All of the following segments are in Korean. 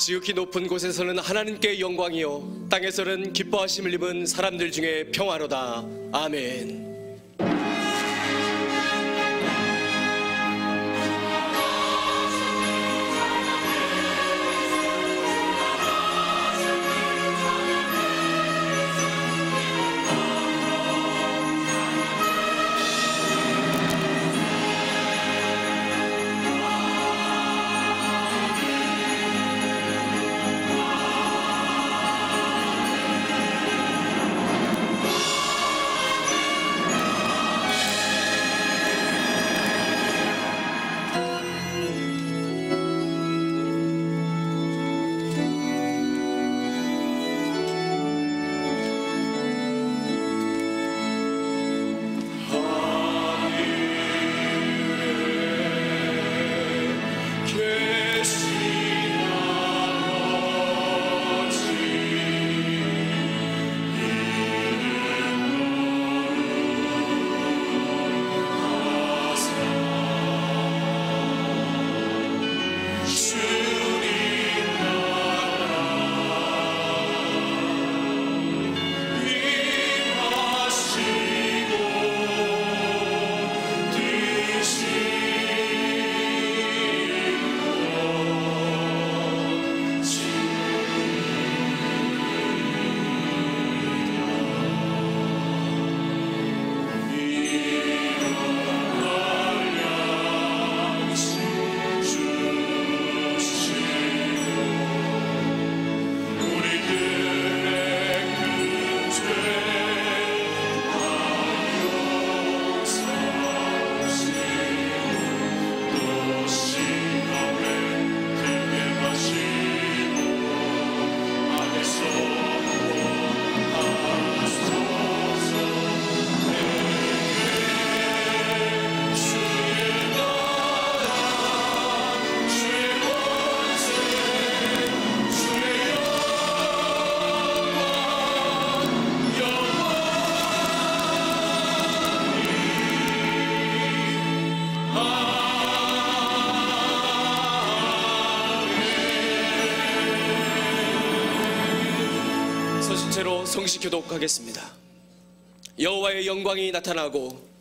지극히 높은 곳에서는 하나님께 영광이요 땅에서는 기뻐하심을 입은 사람들 중에 평화로다. 아멘. 서신체로 성시 교독하겠습니다. 여호와의 영광이 나타나고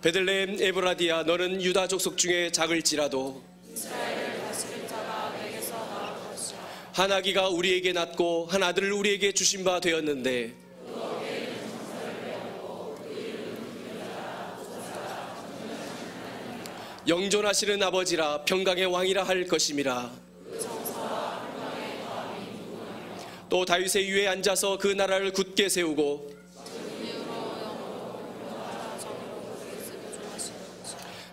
베들레헴 에브라디아 너는 유다 족속 중에 작을지라도 한 아기가 우리에게 낳고 한 아들을 우리에게 주신 바 되었는데 영존하시는 아버지라 평강의 왕이라 할 것임이라. 또 다윗의 위에 앉아서 그 나라를 굳게 세우고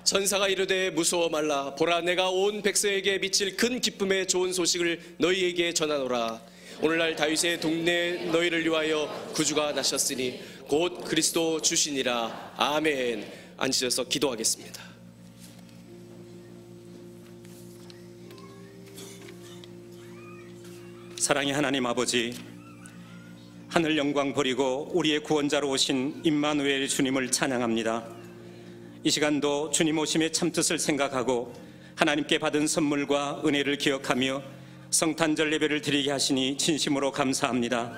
천사가 이르되 무서워 말라. 보라 내가 온 백성에게 미칠 큰 기쁨의 좋은 소식을 너희에게 전하노라. 오늘날 다윗의 동네에 너희를 위하여 구주가 나셨으니 곧 그리스도 주시니라. 아멘. 앉으셔서 기도하겠습니다. 사랑의 하나님 아버지, 하늘 영광 버리고 우리의 구원자로 오신 임마누엘 주님을 찬양합니다. 이 시간도 주님 오심의 참뜻을 생각하고 하나님께 받은 선물과 은혜를 기억하며 성탄절 예배를 드리게 하시니 진심으로 감사합니다.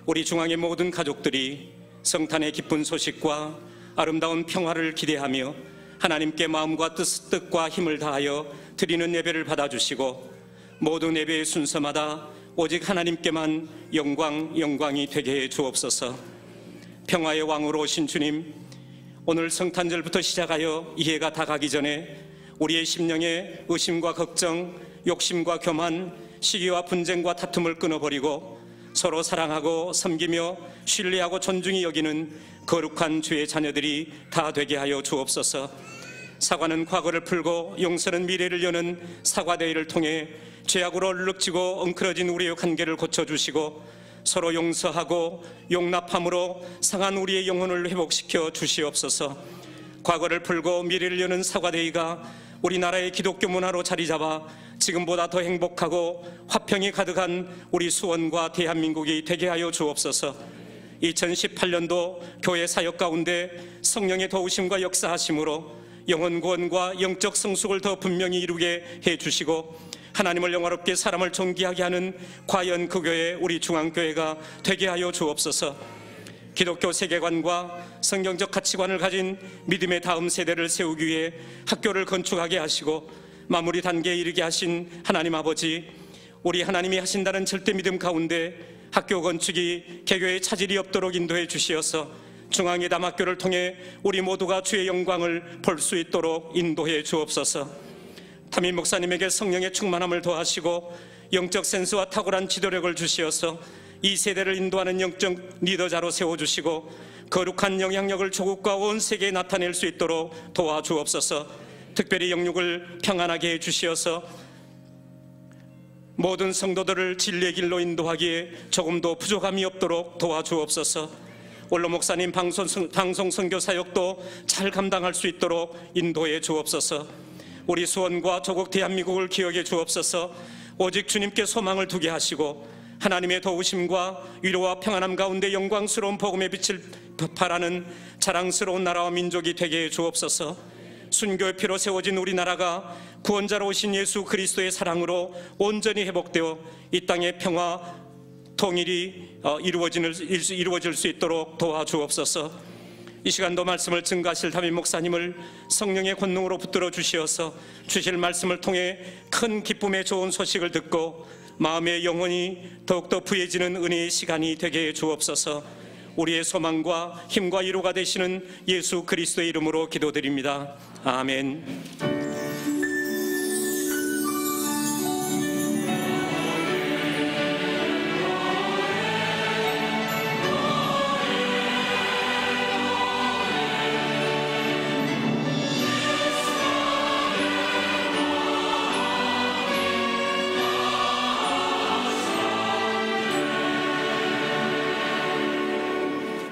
우리 중앙의 모든 가족들이 성탄의 기쁜 소식과 아름다운 평화를 기대하며 하나님께 마음과 뜻과 힘을 다하여 드리는 예배를 받아주시고 모든 예배의 순서마다 오직 하나님께만 영광이 되게 해 주옵소서. 평화의 왕으로 오신 주님, 오늘 성탄절부터 시작하여 이 해가 다 가기 전에 우리의 심령에 의심과 걱정, 욕심과 교만, 시기와 분쟁과 다툼을 끊어버리고 서로 사랑하고 섬기며 신뢰하고 존중히 여기는 거룩한 주의 자녀들이 다 되게 하여 주옵소서. 사과는 과거를 풀고 용서는 미래를 여는 사과대회를 통해 죄악으로 얼룩지고 엉클어진 우리의 관계를 고쳐주시고 서로 용서하고 용납함으로 상한 우리의 영혼을 회복시켜 주시옵소서. 과거를 풀고 미래를 여는 사과대회가 우리나라의 기독교 문화로 자리잡아 지금보다 더 행복하고 화평이 가득한 우리 수원과 대한민국이 되게 하여 주옵소서. 2018년도 교회 사역 가운데 성령의 도우심과 역사하심으로 영혼 구원과 영적 성숙을 더 분명히 이루게 해주시고 하나님을 영화롭게 사람을 존귀하게 하는 과연 그 교회 우리 중앙교회가 되게 하여 주옵소서. 기독교 세계관과 성경적 가치관을 가진 믿음의 다음 세대를 세우기 위해 학교를 건축하게 하시고 마무리 단계에 이르게 하신 하나님 아버지, 우리 하나님이 하신다는 절대 믿음 가운데 학교 건축이 개교의 차질이 없도록 인도해 주시어서 중앙예담학교를 통해 우리 모두가 주의 영광을 볼 수 있도록 인도해 주옵소서. 담임 목사님에게 성령의 충만함을 더하시고 영적 센스와 탁월한 지도력을 주시어서 이 세대를 인도하는 영적 리더자로 세워주시고 거룩한 영향력을 조국과 온 세계에 나타낼 수 있도록 도와주옵소서. 특별히 영육을 평안하게 해주시어서 모든 성도들을 진리의 길로 인도하기에 조금도 부족함이 없도록 도와주옵소서. 원로 목사님 방송 선교 사역도 잘 감당할 수 있도록 인도해 주옵소서. 우리 수원과 조국 대한민국을 기억해 주옵소서. 오직 주님께 소망을 두게 하시고 하나님의 도우심과 위로와 평안함 가운데 영광스러운 복음의 빛을 바라는 자랑스러운 나라와 민족이 되게 해 주옵소서. 순교의 피로 세워진 우리나라가 구원자로 오신 예수 그리스도의 사랑으로 온전히 회복되어 이 땅의 평화 통일이 이루어질 수 있도록 도와주옵소서. 이 시간도 말씀을 증거하실 담임 목사님을 성령의 권능으로 붙들어 주시어서 주실 말씀을 통해 큰 기쁨의 좋은 소식을 듣고 마음의 영혼이 더욱더 부해지는 은혜의 시간이 되게 해 주옵소서. 우리의 소망과 힘과 위로가 되시는 예수 그리스도의 이름으로 기도드립니다. 아멘.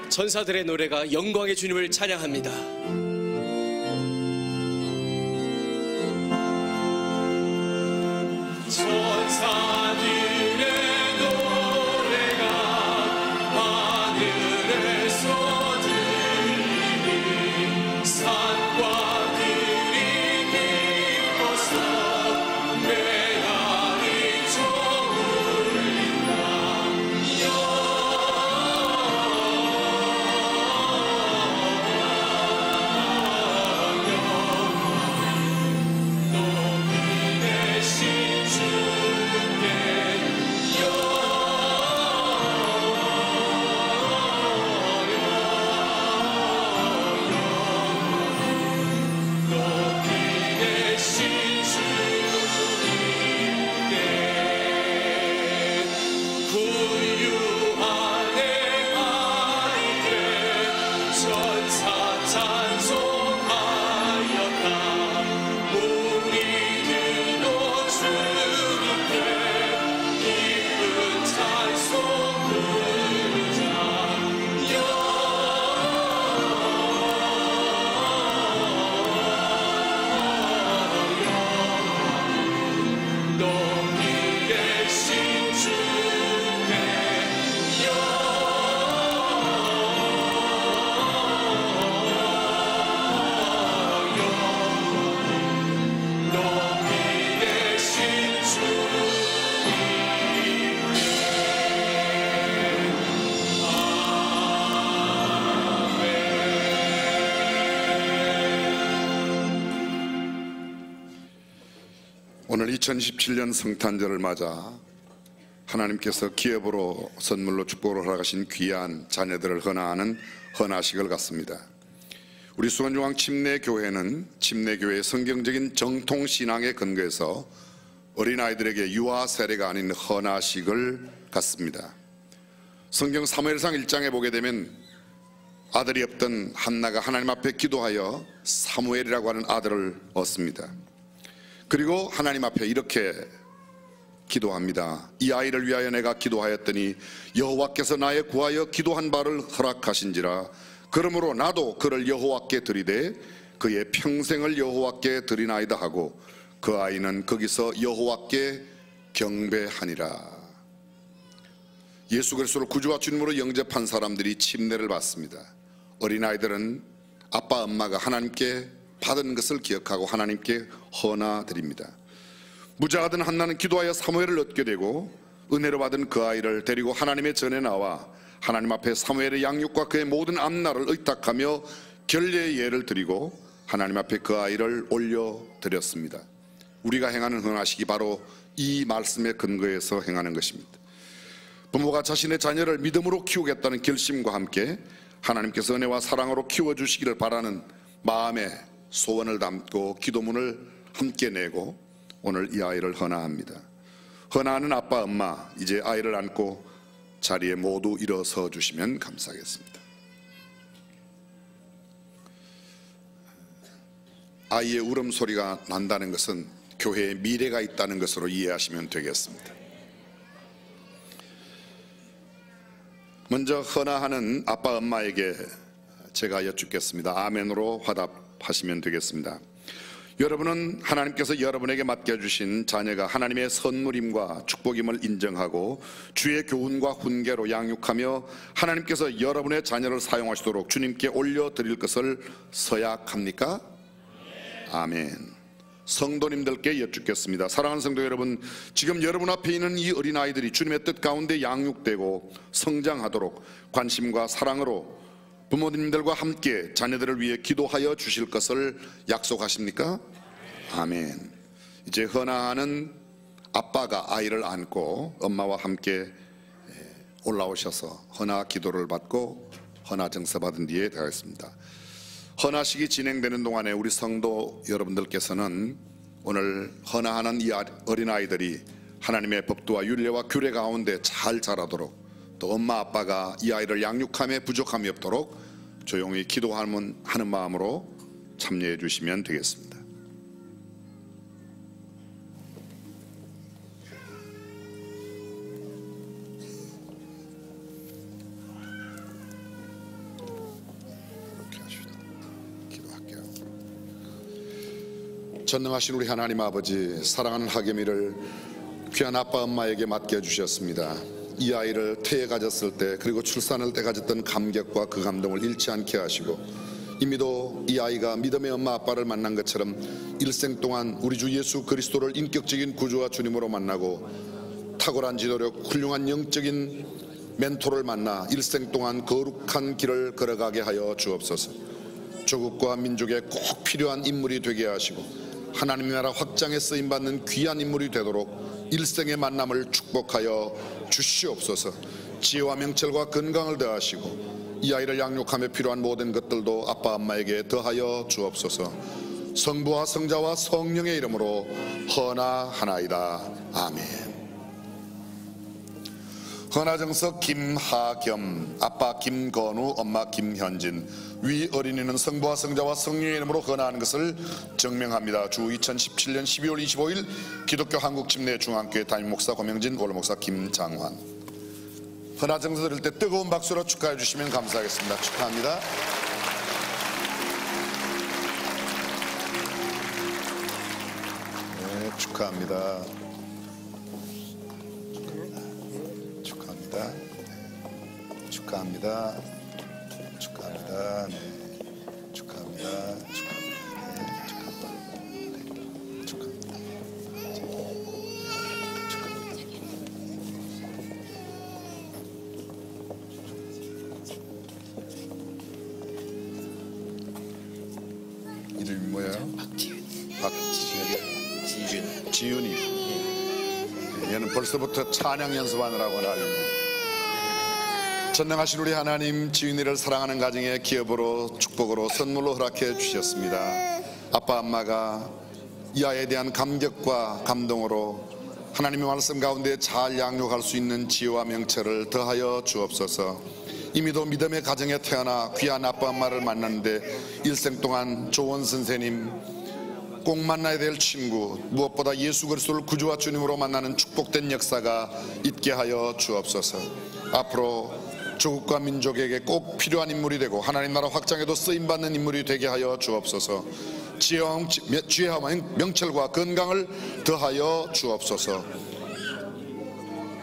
천사들의 노래가 영광의 주님을 찬양합니다. 천사들의 노래가 하늘에서 들리니 산과 들이 기뻐서 메아리 저울린다. 오늘 2017년 성탄절을 맞아 하나님께서 기업으로 선물로 축복을 허락하신 귀한 자녀들을 헌화하는 헌화식을 갖습니다. 우리 수원중앙 침례교회는 침례교회의 성경적인 정통신앙에 근거해서 어린아이들에게 유아 세례가 아닌 헌화식을 갖습니다. 성경 사무엘상 1장에 보게 되면 아들이 없던 한나가 하나님 앞에 기도하여 사무엘이라고 하는 아들을 얻습니다. 그리고 하나님 앞에 이렇게 기도합니다. 이 아이를 위하여 내가 기도하였더니 여호와께서 나의 구하여 기도한 바를 허락하신지라. 그러므로 나도 그를 여호와께 드리되 그의 평생을 여호와께 드리나이다 하고 그 아이는 거기서 여호와께 경배하니라. 예수 그리스도를 구주와 주님으로 영접한 사람들이 침례를 받습니다. 어린아이들은 아빠 엄마가 하나님께 받은 것을 기억하고 하나님께 헌화드립니다. 무자가 된 한나는 기도하여 사무엘을 얻게 되고 은혜로 받은 그 아이를 데리고 하나님의 전에 나와 하나님 앞에 사무엘의 양육과 그의 모든 앞날을 의탁하며 결례의 예를 드리고 하나님 앞에 그 아이를 올려드렸습니다. 우리가 행하는 헌화식이 바로 이 말씀에 근거해서 행하는 것입니다. 부모가 자신의 자녀를 믿음으로 키우겠다는 결심과 함께 하나님께서 은혜와 사랑으로 키워주시기를 바라는 마음의 소원을 담고 기도문을 함께 내고 오늘 이 아이를 헌화합니다. 헌화하는 아빠 엄마, 이제 아이를 안고 자리에 모두 일어서 주시면 감사하겠습니다. 아이의 울음소리가 난다는 것은 교회에 미래가 있다는 것으로 이해하시면 되겠습니다. 먼저 헌화하는 아빠 엄마에게 제가 여쭙겠습니다. 아멘으로 화답하시면 되겠습니다. 여러분은 하나님께서 여러분에게 맡겨주신 자녀가 하나님의 선물임과 축복임을 인정하고 주의 교훈과 훈계로 양육하며 하나님께서 여러분의 자녀를 사용하시도록 주님께 올려드릴 것을 서약합니까? 아멘. 성도님들께 여쭙겠습니다. 사랑하는 성도 여러분, 지금 여러분 앞에 있는 이 어린아이들이 주님의 뜻 가운데 양육되고 성장하도록 관심과 사랑으로 부모님들과 함께 자녀들을 위해 기도하여 주실 것을 약속하십니까? 아멘. 이제 헌화하는 아빠가 아이를 안고 엄마와 함께 올라오셔서 헌화 기도를 받고 헌화 증서 받은 뒤에 되겠습니다. 헌화식이 진행되는 동안에 우리 성도 여러분들께서는 오늘 헌화하는 이 어린아이들이 하나님의 법도와 율례와 규례 가운데 잘 자라도록, 또 엄마 아빠가 이 아이를 양육함에 부족함이 없도록 조용히 기도하는 마음으로 참여해 주시면 되겠습니다. 전능하신 우리 하나님 아버지, 사랑하는 하계미를 귀한 아빠 엄마에게 맡겨주셨습니다. 이 아이를 태에 가졌을 때 그리고 출산할 때 가졌던 감격과 그 감동을 잃지 않게 하시고, 이미도 이 아이가 믿음의 엄마 아빠를 만난 것처럼 일생 동안 우리 주 예수 그리스도를 인격적인 구주와 주님으로 만나고 탁월한 지도력, 훌륭한 영적인 멘토를 만나 일생 동안 거룩한 길을 걸어가게 하여 주옵소서. 조국과 민족에 꼭 필요한 인물이 되게 하시고 하나님 나라 확장에 쓰임받는 귀한 인물이 되도록 일생의 만남을 축복하여 주시옵소서. 지혜와 명철과 건강을 더하시고 이 아이를 양육함에 필요한 모든 것들도 아빠 엄마에게 더하여 주옵소서. 성부와 성자와 성령의 이름으로 헌화하나이다. 아멘. 헌화증서 김하겸, 아빠 김건우, 엄마 김현진, 위 어린이는 성부와 성자와 성령의 이름으로 헌화하는 것을 증명합니다. 주 2017년 12월 25일 기독교 한국침례중앙교회 담임목사 고명진, 원로목사 김장환. 헌화증서 드릴 때 뜨거운 박수로 축하해 주시면 감사하겠습니다. 축하합니다. 네, 축하합니다. 축하합니다. 축하합니다. 네. 축하합니다. 축하합니다. 네. 축하합니다. 이름이 뭐예요? 지윤이. 얘는 벌써부터 찬양 연습하느라고 나름. 전능하신 우리 하나님, 지윤이를 사랑하는 가정의 기업으로 축복으로 선물로 허락해 주셨습니다. 아빠 엄마가 이 아이에 대한 감격과 감동으로 하나님의 말씀 가운데 잘 양육할 수 있는 지혜와 명철을 더하여 주옵소서. 이미도 믿음의 가정에 태어나 귀한 아빠 엄마를 만났는데 일생 동안 조원 선생님, 꼭 만나야 될 친구, 무엇보다 예수 그리스도를 구주와 주님으로 만나는 축복된 역사가 있게 하여 주옵소서. 앞으로 조국과 민족에게 꼭 필요한 인물이 되고 하나님 나라 확장에도 쓰임받는 인물이 되게 하여 주옵소서. 지혜와 명철과 건강을 더하여 주옵소서.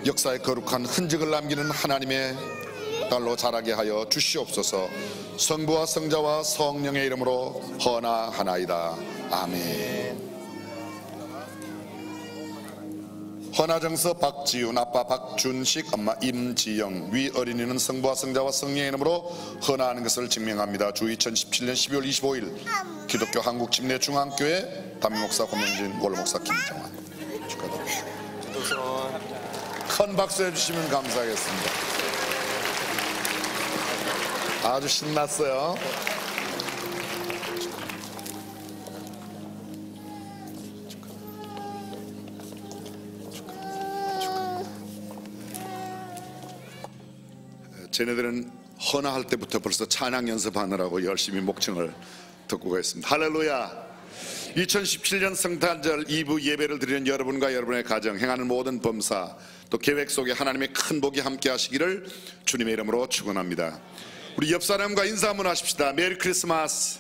역사의 거룩한 흔적을 남기는 하나님의 달로 자라게 하여 주시옵소서. 성부와 성자와 성령의 이름으로 헌화하나이다. 아멘. 헌화정서 박지훈, 아빠 박준식, 엄마 임지영, 위 어린이는 성부와 성자와 성령의 이름으로 헌화하는 것을 증명합니다. 주 2017년 12월 25일 기독교 한국침례중앙교회 담임목사 고명진, 원로목사 김정환 축하드립니다. 큰 박수 해주시면 감사하겠습니다. 아주 신났어요. 쟤네들은 헌화할 때부터 벌써 찬양 연습하느라고 열심히 목청을 듣고 가있습니다. 할렐루야. 2017년 성탄절 2부 예배를 드리는 여러분과 여러분의 가정, 행하는 모든 범사, 또 계획 속에 하나님의 큰 복이 함께 하시기를 주님의 이름으로 축원합니다. 우리 옆 사람과 인사 한번 하십시다. 메리 크리스마스.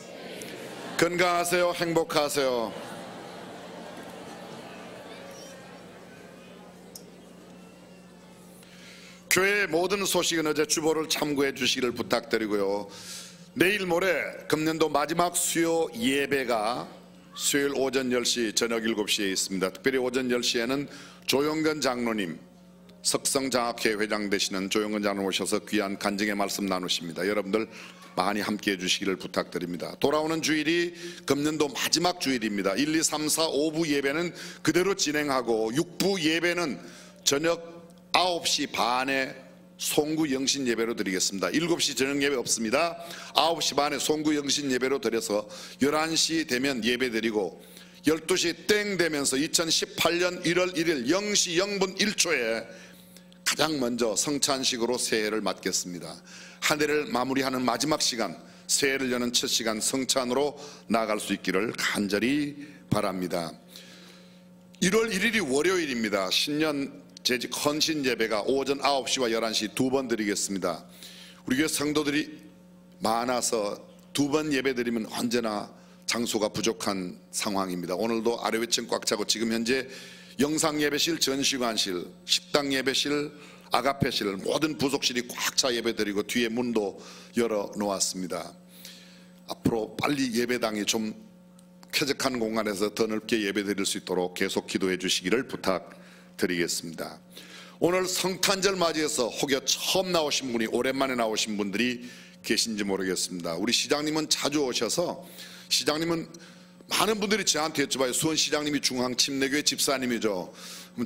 건강하세요. 행복하세요. 교회의 모든 소식은 어제 주보를 참고해 주시기를 부탁드리고요. 내일 모레 금년도 마지막 수요 예배가 수요일 오전 10시 저녁 7시에 있습니다. 특별히 오전 10시에는 조영근 장로님, 석성장학회 회장 되시는 조영근 장로 오셔서 귀한 간증의 말씀 나누십니다. 여러분들 많이 함께해 주시기를 부탁드립니다. 돌아오는 주일이 금년도 마지막 주일입니다. 1, 2, 3, 4, 5부 예배는 그대로 진행하고 6부 예배는 저녁 9시 반에 송구 영신 예배로 드리겠습니다. 7시 저녁 예배 없습니다. 9시 반에 송구 영신 예배로 드려서 11시 되면 예배 드리고 12시 땡 되면서 2018년 1월 1일 0시 0분 1초에 가장 먼저 성찬식으로 새해를 맞겠습니다. 한 해를 마무리하는 마지막 시간, 새해를 여는 첫 시간 성찬으로 나아갈 수 있기를 간절히 바랍니다. 1월 1일이 월요일입니다. 신년 재직 헌신 예배가 오전 9시와 11시 두 번 드리겠습니다. 우리 교회 성도들이 많아서 두 번 예배 드리면 언제나 장소가 부족한 상황입니다. 오늘도 아래 위층 꽉 차고 지금 현재 영상 예배실, 전시관실, 식당 예배실, 아가페실 모든 부속실이 꽉 차 예배 드리고 뒤에 문도 열어 놓았습니다. 앞으로 빨리 예배당이 좀 쾌적한 공간에서 더 넓게 예배 드릴 수 있도록 계속 기도해 주시기를 부탁드리겠습니다. 오늘 성탄절 맞이해서 혹여 처음 나오신 분이, 오랜만에 나오신 분들이 계신지 모르겠습니다. 우리 시장님은 자주 오셔서, 시장님은 많은 분들이 저한테 여쭤봐요. 수원시장님이 중앙침례교회 집사님이죠.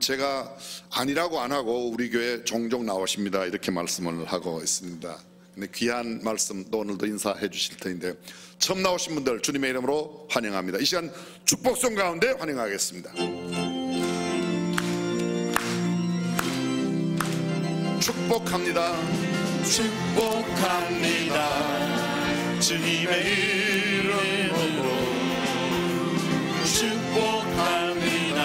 제가 아니라고 안 하고 우리 교회 종종 나오십니다 이렇게 말씀을 하고 있습니다. 근데 귀한 말씀 또 오늘도 인사해 주실 텐데, 처음 나오신 분들 주님의 이름으로 환영합니다. 이 시간 축복송 가운데 환영하겠습니다. 축복합니다. 축복합니다. 주님의 이름으로 축복합니다.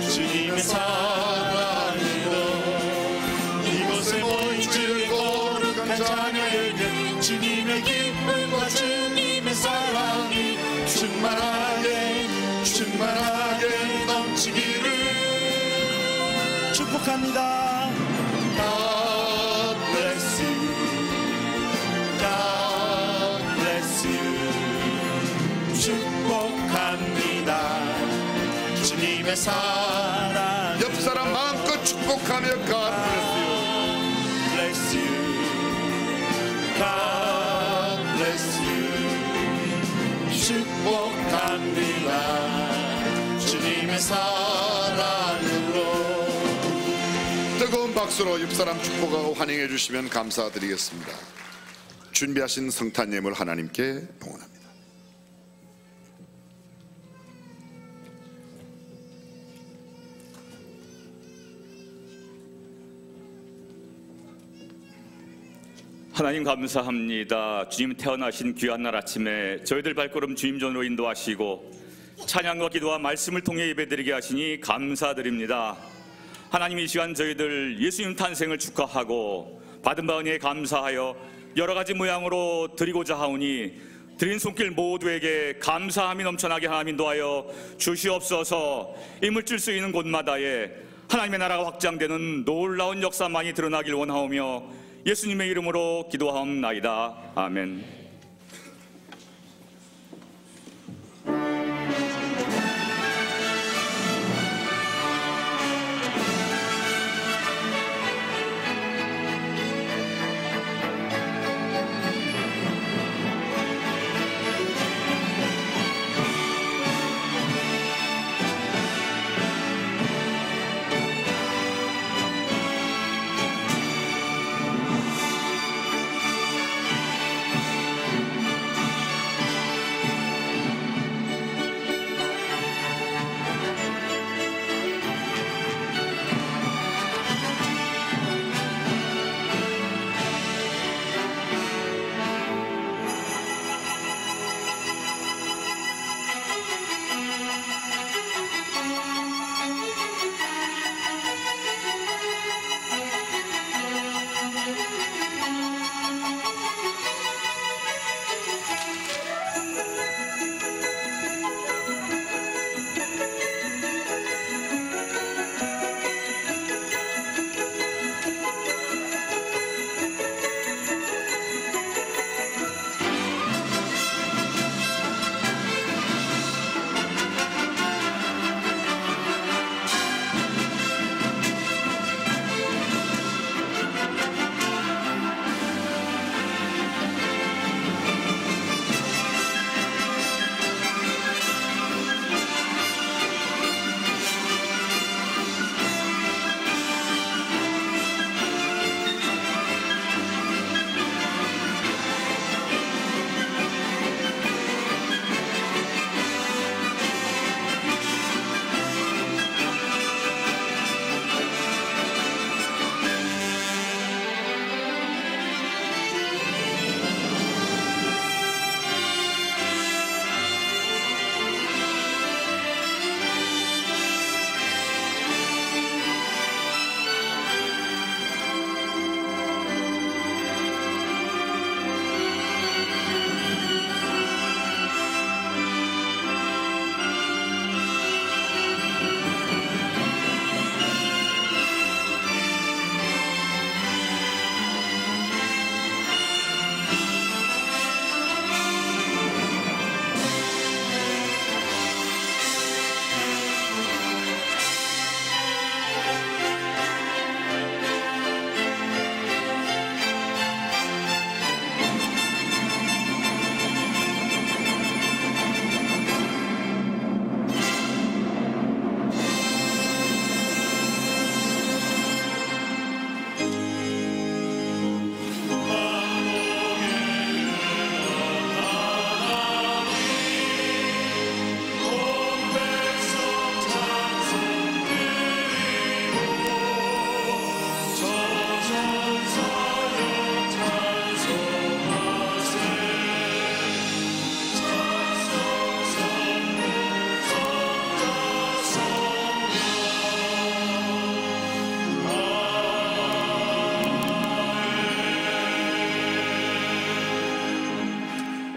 주님의 사랑으로 이곳에 모인 주의 거룩한 자녀에게 주님의 기쁨과 주님의 사랑이 충만하게 넘치기를 축복합니다. God bless you. God bless you. 축복합니다. 주님의 사랑. 옆 사람 마음껏 축복하며 God bless you. God bless you. 축복합니다. 주님의 사랑으로. 뜨거운 박수로 옆사람 축복하고 환영해 주시면 감사드리겠습니다. 준비하신 성탄 예물 하나님께 봉헌합니다. 하나님 감사합니다. 주님 태어나신 귀한 날 아침에 저희들 발걸음 주님 전으로 인도하시고 찬양과 기도와 말씀을 통해 예배드리게 하시니 감사드립니다. 하나님, 이 시간 저희들 예수님 탄생을 축하하고 받은 바 은혜에 감사하여 여러 가지 모양으로 드리고자 하오니 드린 손길 모두에게 감사함이 넘쳐나게 하나님 인도하여 주시옵소서. 이물질 쓰이는 곳마다에 하나님의 나라가 확장되는 놀라운 역사만이 드러나길 원하오며 예수님의 이름으로 기도하옵나이다. 아멘.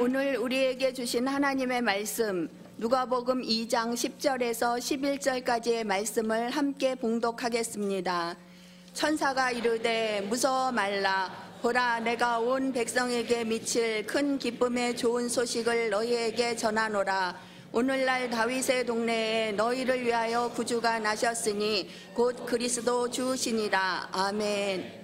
오늘 우리에게 주신 하나님의 말씀 누가복음 2장 10절에서 11절까지의 말씀을 함께 봉독하겠습니다. 천사가 이르되 무서워 말라. 보라, 내가 온 백성에게 미칠 큰 기쁨의 좋은 소식을 너희에게 전하노라. 오늘날 다윗의 동네에 너희를 위하여 구주가 나셨으니 곧 그리스도 주시니라. 아멘.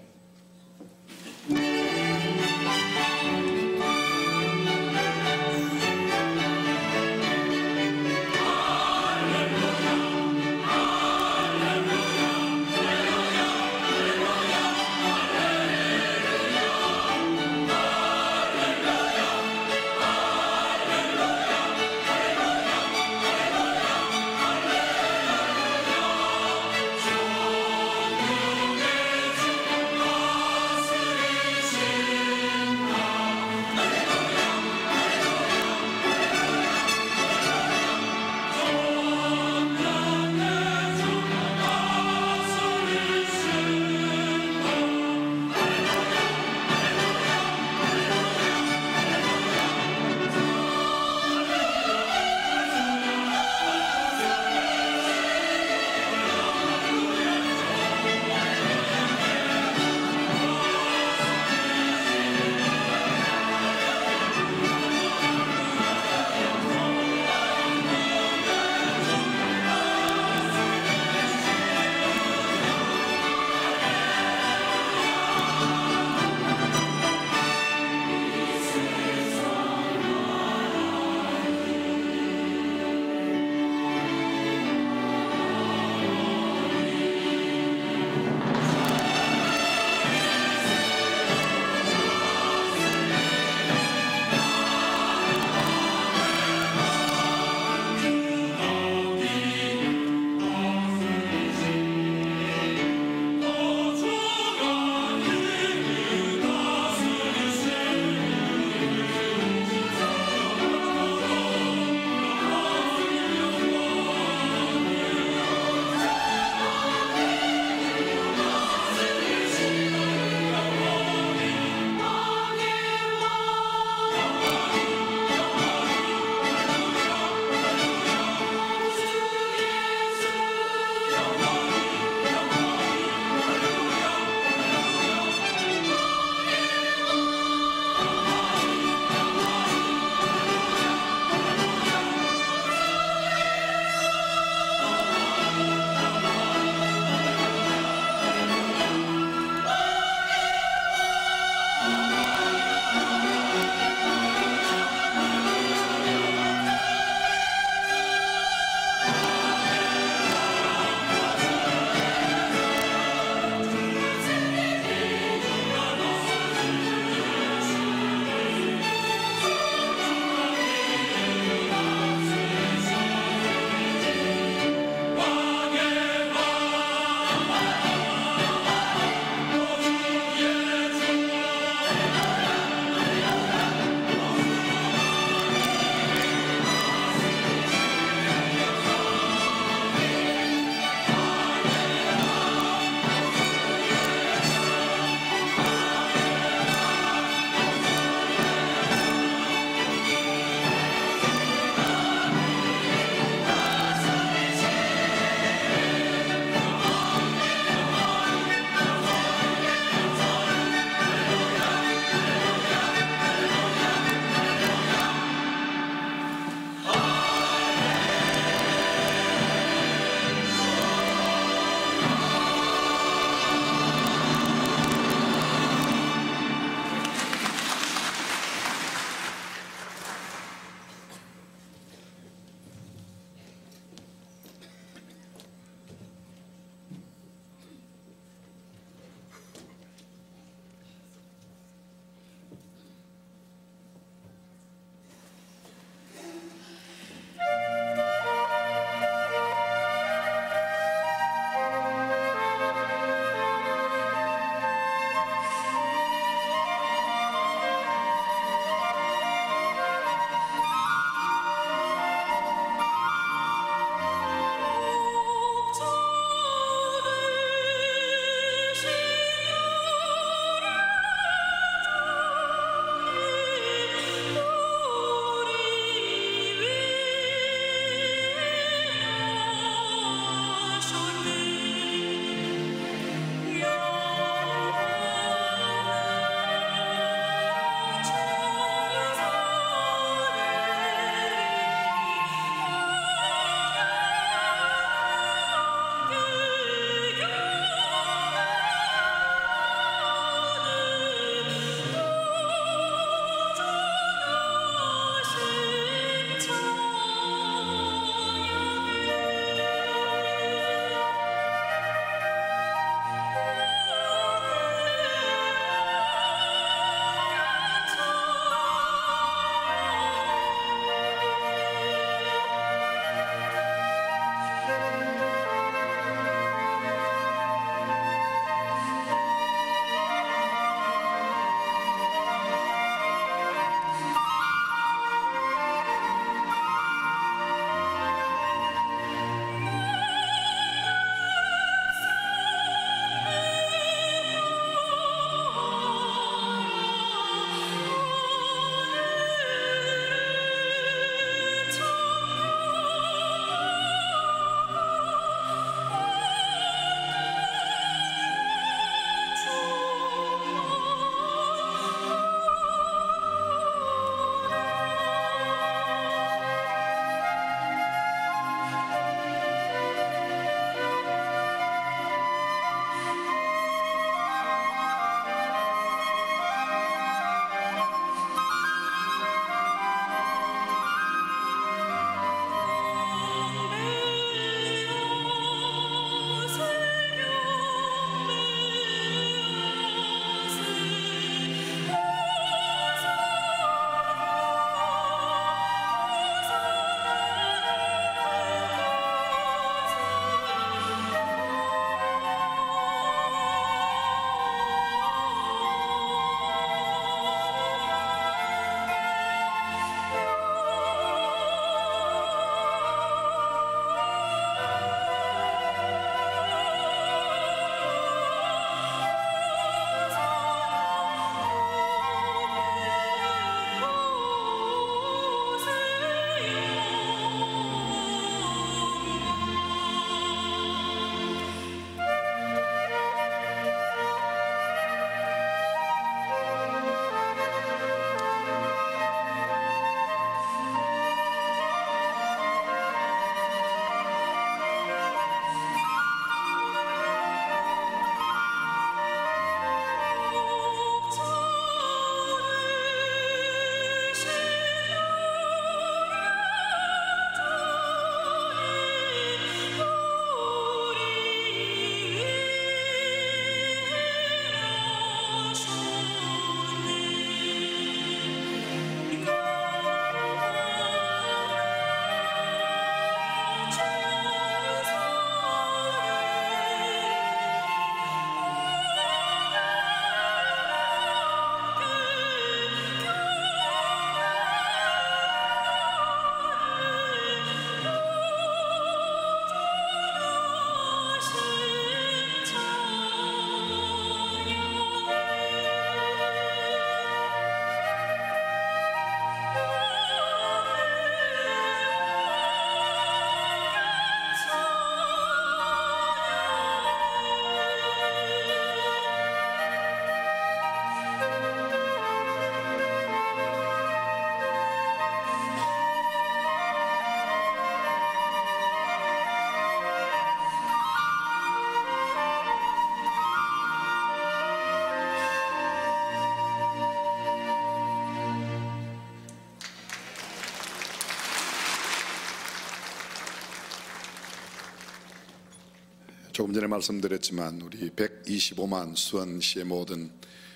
조금 전에 말씀드렸지만 우리 125만 수원시의 모든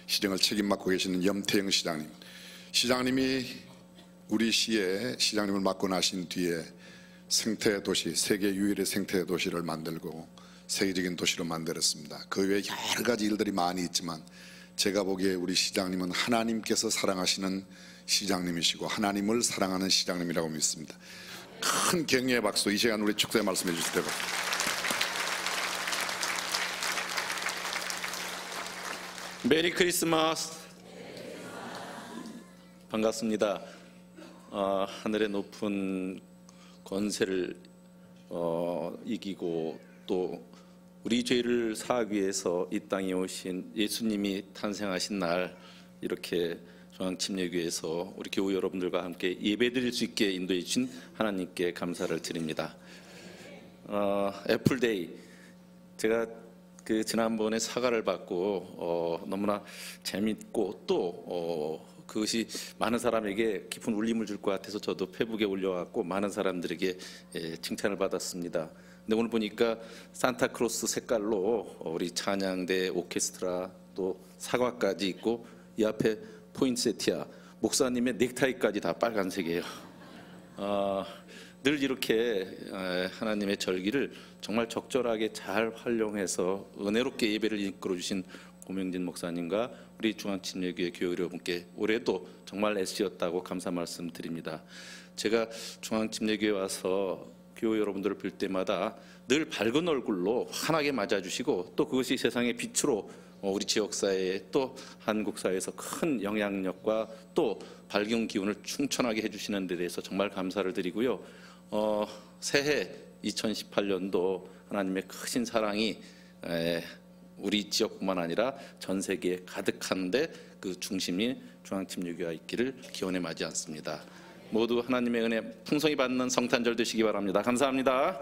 시정을 책임 맡고 계시는 염태영 시장님, 시장님이 우리 시의 시장님을 맡고 나신 뒤에 생태도시, 세계 유일의 생태도시를 만들고 세계적인 도시로 만들었습니다. 그 외에 여러 가지 일들이 많이 있지만 제가 보기에 우리 시장님은 하나님께서 사랑하시는 시장님이시고 하나님을 사랑하는 시장님이라고 믿습니다. 큰 격려의 박수 이 시간 우리 축도에 말씀해 주실 때고. 메리 크리스마스. 반갑습니다. 하늘의 높은 권세를 이기고 또 우리 죄를 사하기 위해서 이 땅에 오신 예수님이 탄생하신 날, 이렇게 중앙침례교회에서 우리 교우 여러분들과 함께 예배드릴 수 있게 인도해 주신 하나님께 감사를 드립니다. 애플데이, 제가 지난번에 사과를 받고 너무나 재밌고 또 그것이 많은 사람에게 깊은 울림을 줄 것 같아서 저도 페북에 올려갖고 많은 사람들에게 칭찬을 받았습니다. 근데 오늘 보니까 산타크로스 색깔로 우리 찬양대 오케스트라 또 사과까지 있고 이 앞에 포인세티아 목사님의 넥타이까지 다 빨간색이에요. 늘 이렇게 하나님의 절기를 정말 적절하게 잘 활용해서 은혜롭게 예배를 이끌어 주신 고명진 목사님과 우리 중앙침례교회 교회 여러분께 올해도 정말 애쓰셨다고 감사 말씀드립니다. 제가 중앙침례교회 와서 교회 여러분들을 뵐 때마다 늘 밝은 얼굴로 환하게 맞아주시고 또 그것이 세상의 빛으로 우리 지역사회에 또 한국사회에서 큰 영향력과 또 밝은 기운을 충천하게 해주시는 데 대해서 정말 감사를 드리고요. 새해 2018년도 하나님의 크신 사랑이 우리 지역뿐만 아니라 전 세계에 가득한데 그 중심이 중앙침례교회가 있기를 기원해 마지 않습니다. 모두 하나님의 은혜 풍성히 받는 성탄절 되시기 바랍니다. 감사합니다.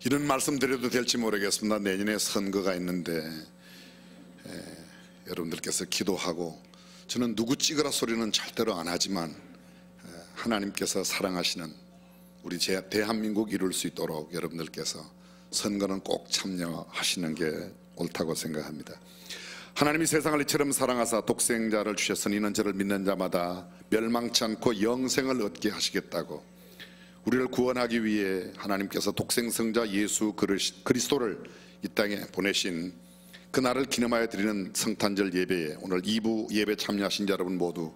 이런 말씀 드려도 될지 모르겠습니다. 내년에 선거가 있는데 여러분들께서 기도하고, 저는 누구 찍으라 소리는 절대로 안 하지만 하나님께서 사랑하시는 우리 대한민국 이룰 수 있도록 여러분들께서 선거는 꼭 참여하시는 게 옳다고 생각합니다. 하나님이 세상을 이처럼 사랑하사 독생자를 주셨으니 이는 저를 믿는 자마다 멸망치 않고 영생을 얻게 하시겠다고, 우리를 구원하기 위해 하나님께서 독생성자 예수 그리스도를 이 땅에 보내신 그날을 기념하여 드리는 성탄절 예배에 오늘 2부 예배 참여하신 여러분 모두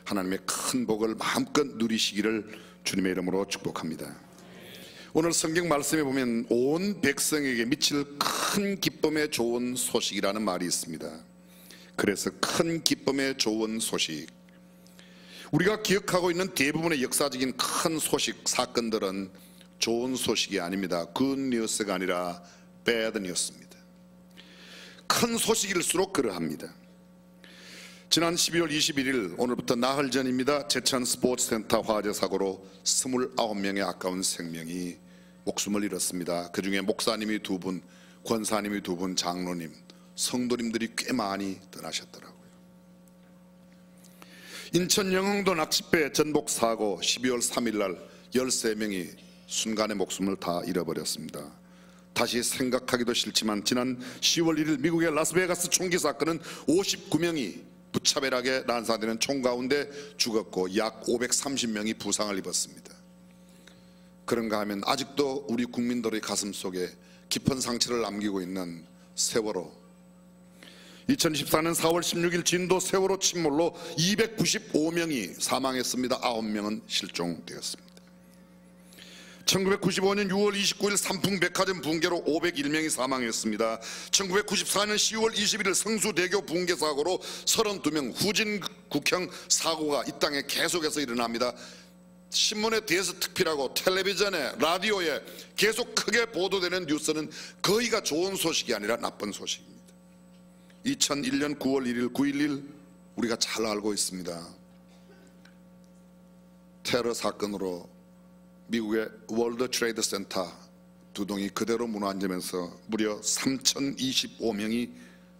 하나님의 큰 복을 마음껏 누리시기를 주님의 이름으로 축복합니다. 오늘 성경 말씀에 보면 온 백성에게 미칠 큰 기쁨의 좋은 소식이라는 말이 있습니다. 그래서 큰 기쁨의 좋은 소식, 우리가 기억하고 있는 대부분의 역사적인 큰 소식, 사건들은 좋은 소식이 아닙니다. 굿 뉴스가 아니라 배드 뉴스입니다. 큰 소식일수록 그러합니다. 지난 12월 21일 오늘부터 나흘 전입니다. 제천 스포츠센터 화재 사고로 29명의 아까운 생명이 목숨을 잃었습니다. 그 중에 목사님이 2분, 권사님이 2분, 장로님, 성도님들이 꽤 많이 떠나셨더라고요. 인천 영흥도 낚싯배 전복 사고 12월 3일 날 13명이 순간에 목숨을 다 잃어버렸습니다. 다시 생각하기도 싫지만 지난 10월 1일 미국의 라스베가스 총기 사건은 59명이 무차별하게 난사되는 총 가운데 죽었고 약 530명이 부상을 입었습니다. 그런가 하면 아직도 우리 국민들의 가슴 속에 깊은 상처를 남기고 있는 세월호, 2014년 4월 16일 진도 세월호 침몰로 295명이 사망했습니다. 9명은 실종되었습니다. 1995년 6월 29일 삼풍백화점 붕괴로 501명이 사망했습니다. 1994년 10월 21일 성수대교 붕괴 사고로 32명 후진국형 사고가 이 땅에 계속해서 일어납니다. 신문에 대서특필하고 텔레비전에 라디오에 계속 크게 보도되는 뉴스는 거의가 좋은 소식이 아니라 나쁜 소식입니다. 2001년 9월 1일 9.11 우리가 잘 알고 있습니다. 테러 사건으로 미국의 월드 트레이드 센터 2동이 그대로 무너지면서 무려 3,025명이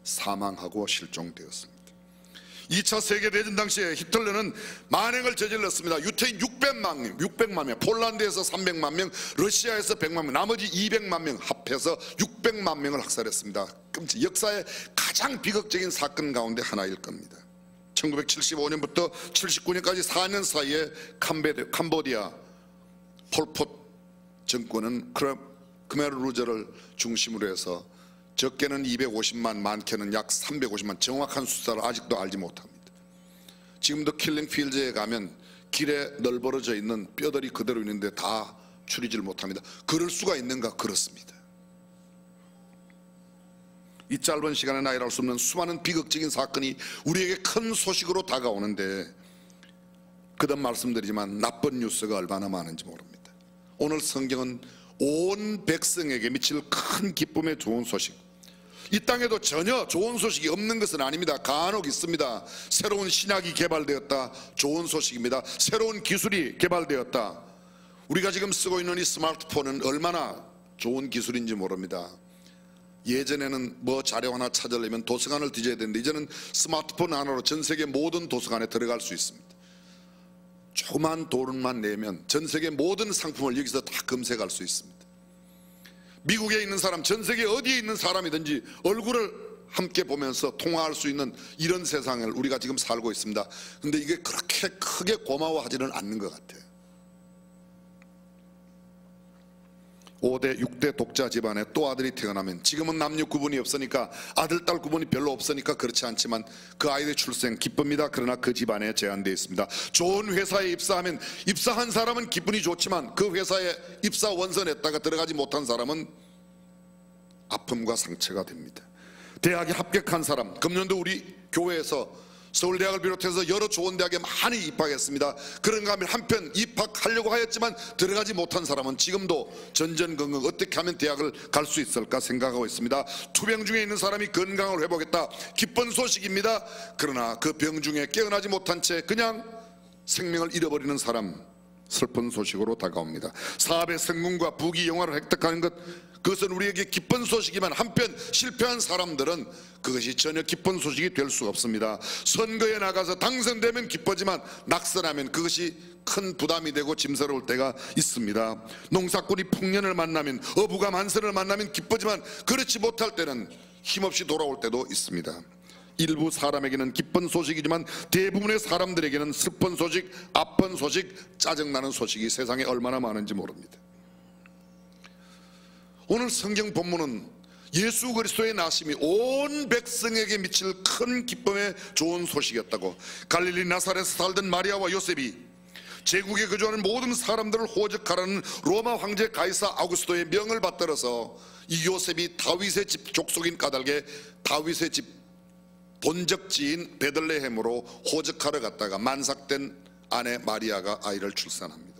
사망하고 실종되었습니다. 2차 세계대전 당시에 히틀러는 만행을 저질렀습니다. 유태인 600만 명, 폴란드에서 300만 명, 러시아에서 100만 명, 나머지 200만 명 합해서 600만 명을 학살했습니다. 역사의 가장 비극적인 사건 가운데 하나일 겁니다. 1975년부터 79년까지 4년 사이에 캄보디아 폴포트 정권은 크메르 루저를 중심으로 해서 적게는 250만, 많게는 약 350만, 정확한 숫자를 아직도 알지 못합니다. 지금도 킬링 필드에 가면 길에 널브러져 있는 뼈들이 그대로 있는데 다 추리질 못합니다. 그럴 수가 있는가? 그렇습니다. 이 짧은 시간에 나열할 수 없는 수많은 비극적인 사건이 우리에게 큰 소식으로 다가오는데, 그다음 말씀드리지만 나쁜 뉴스가 얼마나 많은지 모릅니다. 오늘 성경은 온 백성에게 미칠 큰 기쁨의 좋은 소식, 이 땅에도 전혀 좋은 소식이 없는 것은 아닙니다. 간혹 있습니다. 새로운 신약이 개발되었다, 좋은 소식입니다. 새로운 기술이 개발되었다. 우리가 지금 쓰고 있는 이 스마트폰은 얼마나 좋은 기술인지 모릅니다. 예전에는 뭐 자료 하나 찾으려면 도서관을 뒤져야 되는데, 이제는 스마트폰 하나로 전 세계 모든 도서관에 들어갈 수 있습니다. 조그만 돈만 내면 전 세계 모든 상품을 여기서 다 검색할 수 있습니다. 미국에 있는 사람, 전 세계 어디에 있는 사람이든지 얼굴을 함께 보면서 통화할 수 있는 이런 세상을 우리가 지금 살고 있습니다. 그런데 이게 그렇게 크게 고마워하지는 않는 것 같아요. 5대, 6대 독자 집안에 또 아들이 태어나면, 지금은 남녀 구분이 없으니까, 아들, 딸 구분이 별로 없으니까 그렇지 않지만 그 아이의 출생 기쁩니다. 그러나 그 집안에 제한되어 있습니다. 좋은 회사에 입사하면, 입사한 사람은 기분이 좋지만 그 회사에 입사 원서 냈다가 들어가지 못한 사람은 아픔과 상처가 됩니다. 대학에 합격한 사람, 금년도 우리 교회에서 서울대학을 비롯해서 여러 좋은 대학에 많이 입학했습니다. 그런가 하면 한편 입학하려고 하였지만 들어가지 못한 사람은 지금도 전전긍긍 어떻게 하면 대학을 갈 수 있을까 생각하고 있습니다. 투병 중에 있는 사람이 건강을 회복했다, 기쁜 소식입니다. 그러나 그 병 중에 깨어나지 못한 채 그냥 생명을 잃어버리는 사람, 슬픈 소식으로 다가옵니다. 사업의 성공과 부귀 영화를 획득하는 것, 그것은 우리에게 기쁜 소식이지만 한편 실패한 사람들은 그것이 전혀 기쁜 소식이 될 수가 없습니다. 선거에 나가서 당선되면 기쁘지만 낙선하면 그것이 큰 부담이 되고 짐스러울 때가 있습니다. 농사꾼이 풍년을 만나면, 어부가 만선을 만나면 기쁘지만 그렇지 못할 때는 힘없이 돌아올 때도 있습니다. 일부 사람에게는 기쁜 소식이지만 대부분의 사람들에게는 슬픈 소식, 아픈 소식, 짜증나는 소식이 세상에 얼마나 많은지 모릅니다. 오늘 성경 본문은 예수 그리스도의 나심이 온 백성에게 미칠 큰 기쁨의 좋은 소식이었다고, 갈릴리 나사렛에서 살던 마리아와 요셉이 제국에 거주하는 모든 사람들을 호적하라는 로마 황제 가이사 아우구스토의 명을 받들어서 이 요셉이 다윗의 집 족속인 까닭에 다윗의 집 본적지인 베들레헴으로 호적하러 갔다가 만삭된 아내 마리아가 아이를 출산합니다.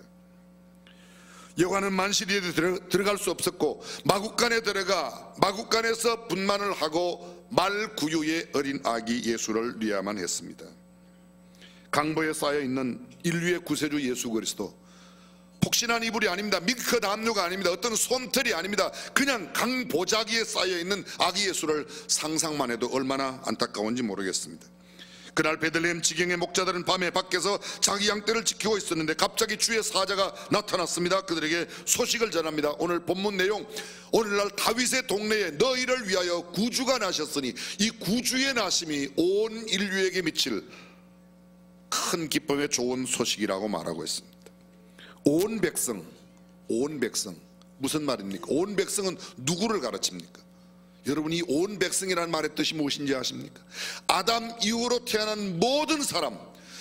여호와는 만시리에 들어갈 수 없었고 마국간에 들어가 마국간에서 분만을 하고 말구유의 어린 아기 예수를 뉘야만 했습니다. 강보에 쌓여있는 인류의 구세주 예수 그리스도, 폭신한 이불이 아닙니다. 밀크 담요가 아닙니다. 어떤 솜털이 아닙니다. 그냥 강보자기에 쌓여있는 아기 예수를 상상만 해도 얼마나 안타까운지 모르겠습니다. 그날 베들레헴 지경의 목자들은 밤에 밖에서 자기 양떼를 지키고 있었는데 갑자기 주의 사자가 나타났습니다. 그들에게 소식을 전합니다. 오늘 본문 내용, 오늘날 다윗의 동네에 너희를 위하여 구주가 나셨으니 이 구주의 나심이 온 인류에게 미칠 큰 기쁨의 좋은 소식이라고 말하고 있습니다. 온 백성, 온 백성, 무슨 말입니까? 온 백성은 누구를 가르칩니까? 여러분이 온 백성이라는 말의 뜻이 무엇인지 아십니까? 아담 이후로 태어난 모든 사람,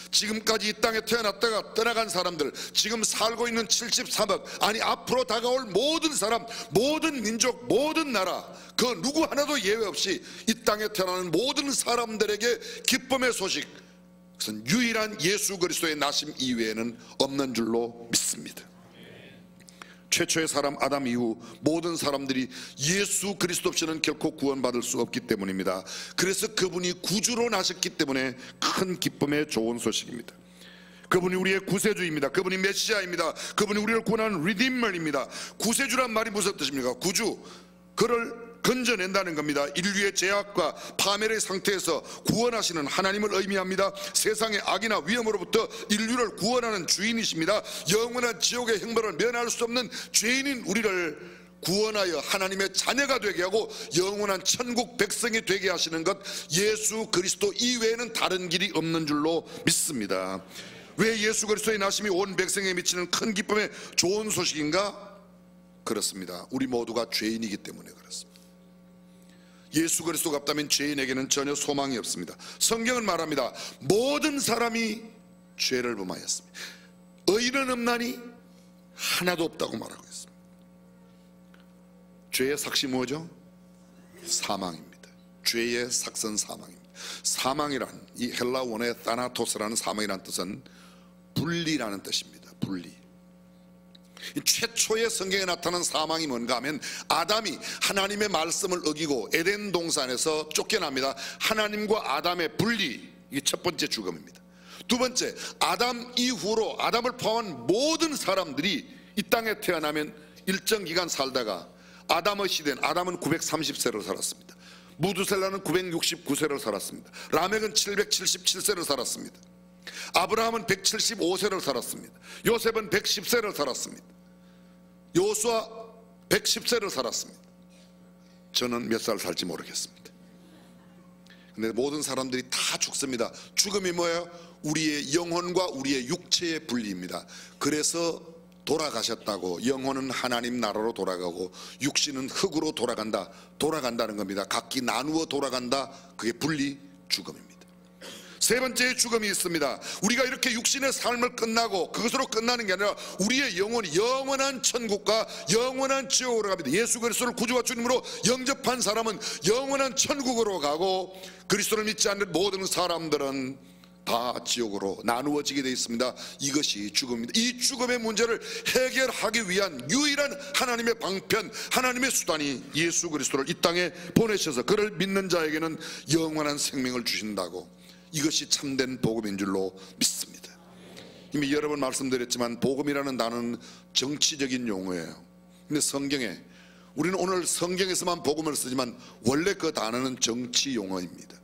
지금까지 이 땅에 태어났다가 떠나간 사람들, 지금 살고 있는 73억, 아니 앞으로 다가올 모든 사람, 모든 민족, 모든 나라, 그 누구 하나도 예외 없이 이 땅에 태어나는 모든 사람들에게 기쁨의 소식, 그것은 유일한 예수 그리스도의 나심 이외에는 없는 줄로 믿습니다. 최초의 사람 아담 이후 모든 사람들이 예수 그리스도 없이는 결코 구원받을 수 없기 때문입니다. 그래서 그분이 구주로 나셨기 때문에 큰 기쁨의 좋은 소식입니다. 그분이 우리의 구세주입니다. 그분이 메시아입니다. 그분이 우리를 구원하는 리디머입니다. 구세주란 말이 무슨 뜻입니까? 구주, 그를 건져낸다는 겁니다. 인류의 죄악과 파멸의 상태에서 구원하시는 하나님을 의미합니다. 세상의 악이나 위험으로부터 인류를 구원하는 주인이십니다. 영원한 지옥의 형벌을 면할 수 없는 죄인인 우리를 구원하여 하나님의 자녀가 되게 하고 영원한 천국 백성이 되게 하시는 것, 예수 그리스도 이외에는 다른 길이 없는 줄로 믿습니다. 왜 예수 그리스도의 나심이 온 백성에 미치는 큰 기쁨의 좋은 소식인가? 그렇습니다. 우리 모두가 죄인이기 때문에 그렇습니다. 예수 그리스도가 없다면 죄인에게는 전혀 소망이 없습니다. 성경은 말합니다. 모든 사람이 죄를 범하였습니다. 의인은 없나니 하나도 없다고 말하고 있습니다. 죄의 삭시 뭐죠? 사망입니다. 죄의 삭선 사망입니다. 사망이란, 이 헬라 원어의 타나토스라는 사망이라는 뜻은 분리라는 뜻입니다. 분리. 최초의 성경에 나타난 사망이 뭔가 하면 아담이 하나님의 말씀을 어기고 에덴 동산에서 쫓겨납니다. 하나님과 아담의 분리, 이게 첫 번째 죽음입니다. 두 번째, 아담 이후로 아담을 포함한 모든 사람들이 이 땅에 태어나면 일정 기간 살다가 아담의 시대는, 아담은 930세를 살았습니다. 무두셀라는 969세를 살았습니다. 라멕은 777세를 살았습니다. 아브라함은 175세를 살았습니다. 요셉은 110세를 살았습니다. 요수아 110세를 살았습니다. 저는 몇 살 살지 모르겠습니다. 근데 모든 사람들이 다 죽습니다. 죽음이 뭐예요? 우리의 영혼과 우리의 육체의 분리입니다. 그래서 돌아가셨다고, 영혼은 하나님 나라로 돌아가고 육신은 흙으로 돌아간다는 겁니다. 각기 나누어 돌아간다. 그게 분리 죽음입니다. 세 번째 죽음이 있습니다. 우리가 이렇게 육신의 삶을 끝나고 그것으로 끝나는 게 아니라 우리의 영혼이 영원한 천국과 영원한 지옥으로 갑니다. 예수 그리스도를 구주와 주님으로 영접한 사람은 영원한 천국으로 가고, 그리스도를 믿지 않는 모든 사람들은 다 지옥으로 나누어지게 되어 있습니다. 이것이 죽음입니다. 이 죽음의 문제를 해결하기 위한 유일한 하나님의 방편, 하나님의 수단이 예수 그리스도를 이 땅에 보내셔서 그를 믿는 자에게는 영원한 생명을 주신다고, 이것이 참된 복음인 줄로 믿습니다. 이미 여러 번 말씀드렸지만 복음이라는 단어는 정치적인 용어예요. 근데 성경에, 우리는 오늘 성경에서만 복음을 쓰지만 원래 그 단어는 정치 용어입니다.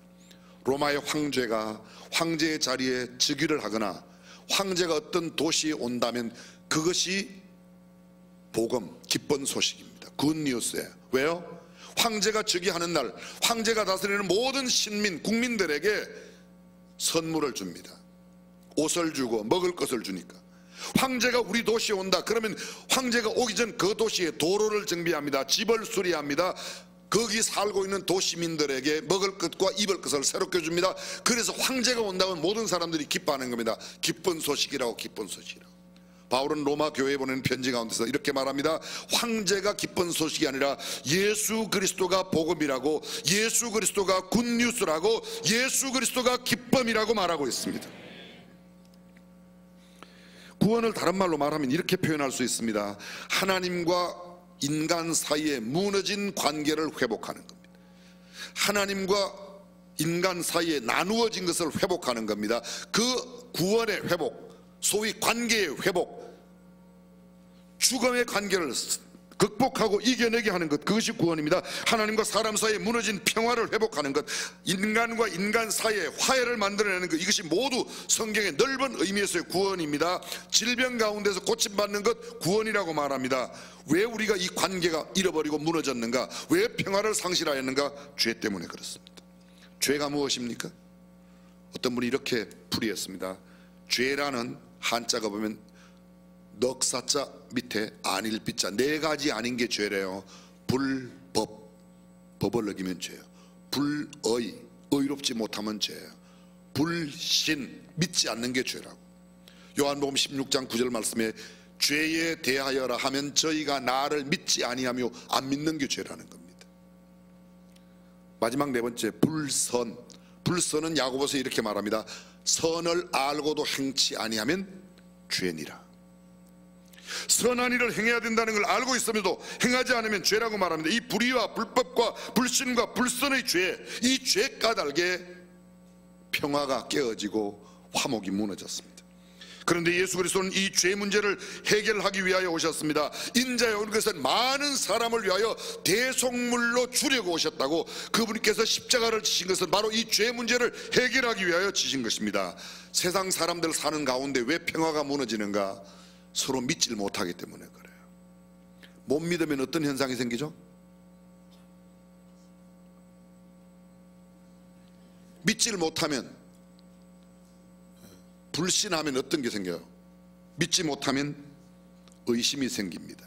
로마의 황제가 황제의 자리에 즉위를 하거나 황제가 어떤 도시에 온다면 그것이 복음, 기쁜 소식입니다. 굿뉴스예요. 왜요? 황제가 즉위하는 날 황제가 다스리는 모든 신민, 국민들에게 선물을 줍니다. 옷을 주고 먹을 것을 주니까. 황제가 우리 도시에 온다 그러면 황제가 오기 전 그 도시에 도로를 정비합니다. 집을 수리합니다. 거기 살고 있는 도시민들에게 먹을 것과 입을 것을 새롭게 줍니다. 그래서 황제가 온다면 모든 사람들이 기뻐하는 겁니다. 기쁜 소식이라고, 기쁜 소식이라고. 바울은 로마 교회에 보낸 편지 가운데서 이렇게 말합니다. 황제가 기쁜 소식이 아니라 예수 그리스도가 복음이라고, 예수 그리스도가 굿뉴스라고, 예수 그리스도가 기쁨이라고 말하고 있습니다. 구원을 다른 말로 말하면 이렇게 표현할 수 있습니다. 하나님과 인간 사이에 무너진 관계를 회복하는 겁니다. 하나님과 인간 사이에 나누어진 것을 회복하는 겁니다. 그 구원의 회복, 소위 관계의 회복, 죽음의 관계를 극복하고 이겨내게 하는 것, 그것이 구원입니다. 하나님과 사람 사이에 무너진 평화를 회복하는 것, 인간과 인간 사이에 화해를 만들어내는 것, 이것이 모두 성경의 넓은 의미에서의 구원입니다. 질병 가운데서 고침받는 것 구원이라고 말합니다. 왜 우리가 이 관계가 잃어버리고 무너졌는가? 왜 평화를 상실하였는가? 죄 때문에 그렇습니다. 죄가 무엇입니까? 어떤 분이 이렇게 풀이했습니다. 죄라는 한자가 보면 넉사자 밑에 안일비자, 네 가지 아닌 게 죄래요. 불법, 법을 어기면 죄예요. 불의, 의롭지 못하면 죄예요. 불신, 믿지 않는 게 죄라고. 요한복음 16장 9절 말씀에 죄에 대하여라 하면 저희가 나를 믿지 아니하며 안 믿는 게 죄라는 겁니다. 마지막 네 번째, 불선. 불선은 야고보서 이렇게 말합니다. 선을 알고도 행치 아니하면 죄니라. 선한 일을 행해야 된다는 걸 알고 있음에도 행하지 않으면 죄라고 말합니다. 이 불의와 불법과 불신과 불선의 죄, 이 죄 까닭에 평화가 깨어지고 화목이 무너졌습니다. 그런데 예수 그리스도는 이 죄 문제를 해결하기 위하여 오셨습니다. 인자에 온 것은 많은 사람을 위하여 대속물로 주려고 오셨다고, 그분께서 십자가를 지신 것은 바로 이 죄 문제를 해결하기 위하여 지신 것입니다. 세상 사람들 사는 가운데 왜 평화가 무너지는가? 서로 믿질 못하기 때문에 그래요. 못 믿으면 어떤 현상이 생기죠? 믿질 못하면, 불신하면 어떤 게 생겨요? 믿지 못하면 의심이 생깁니다.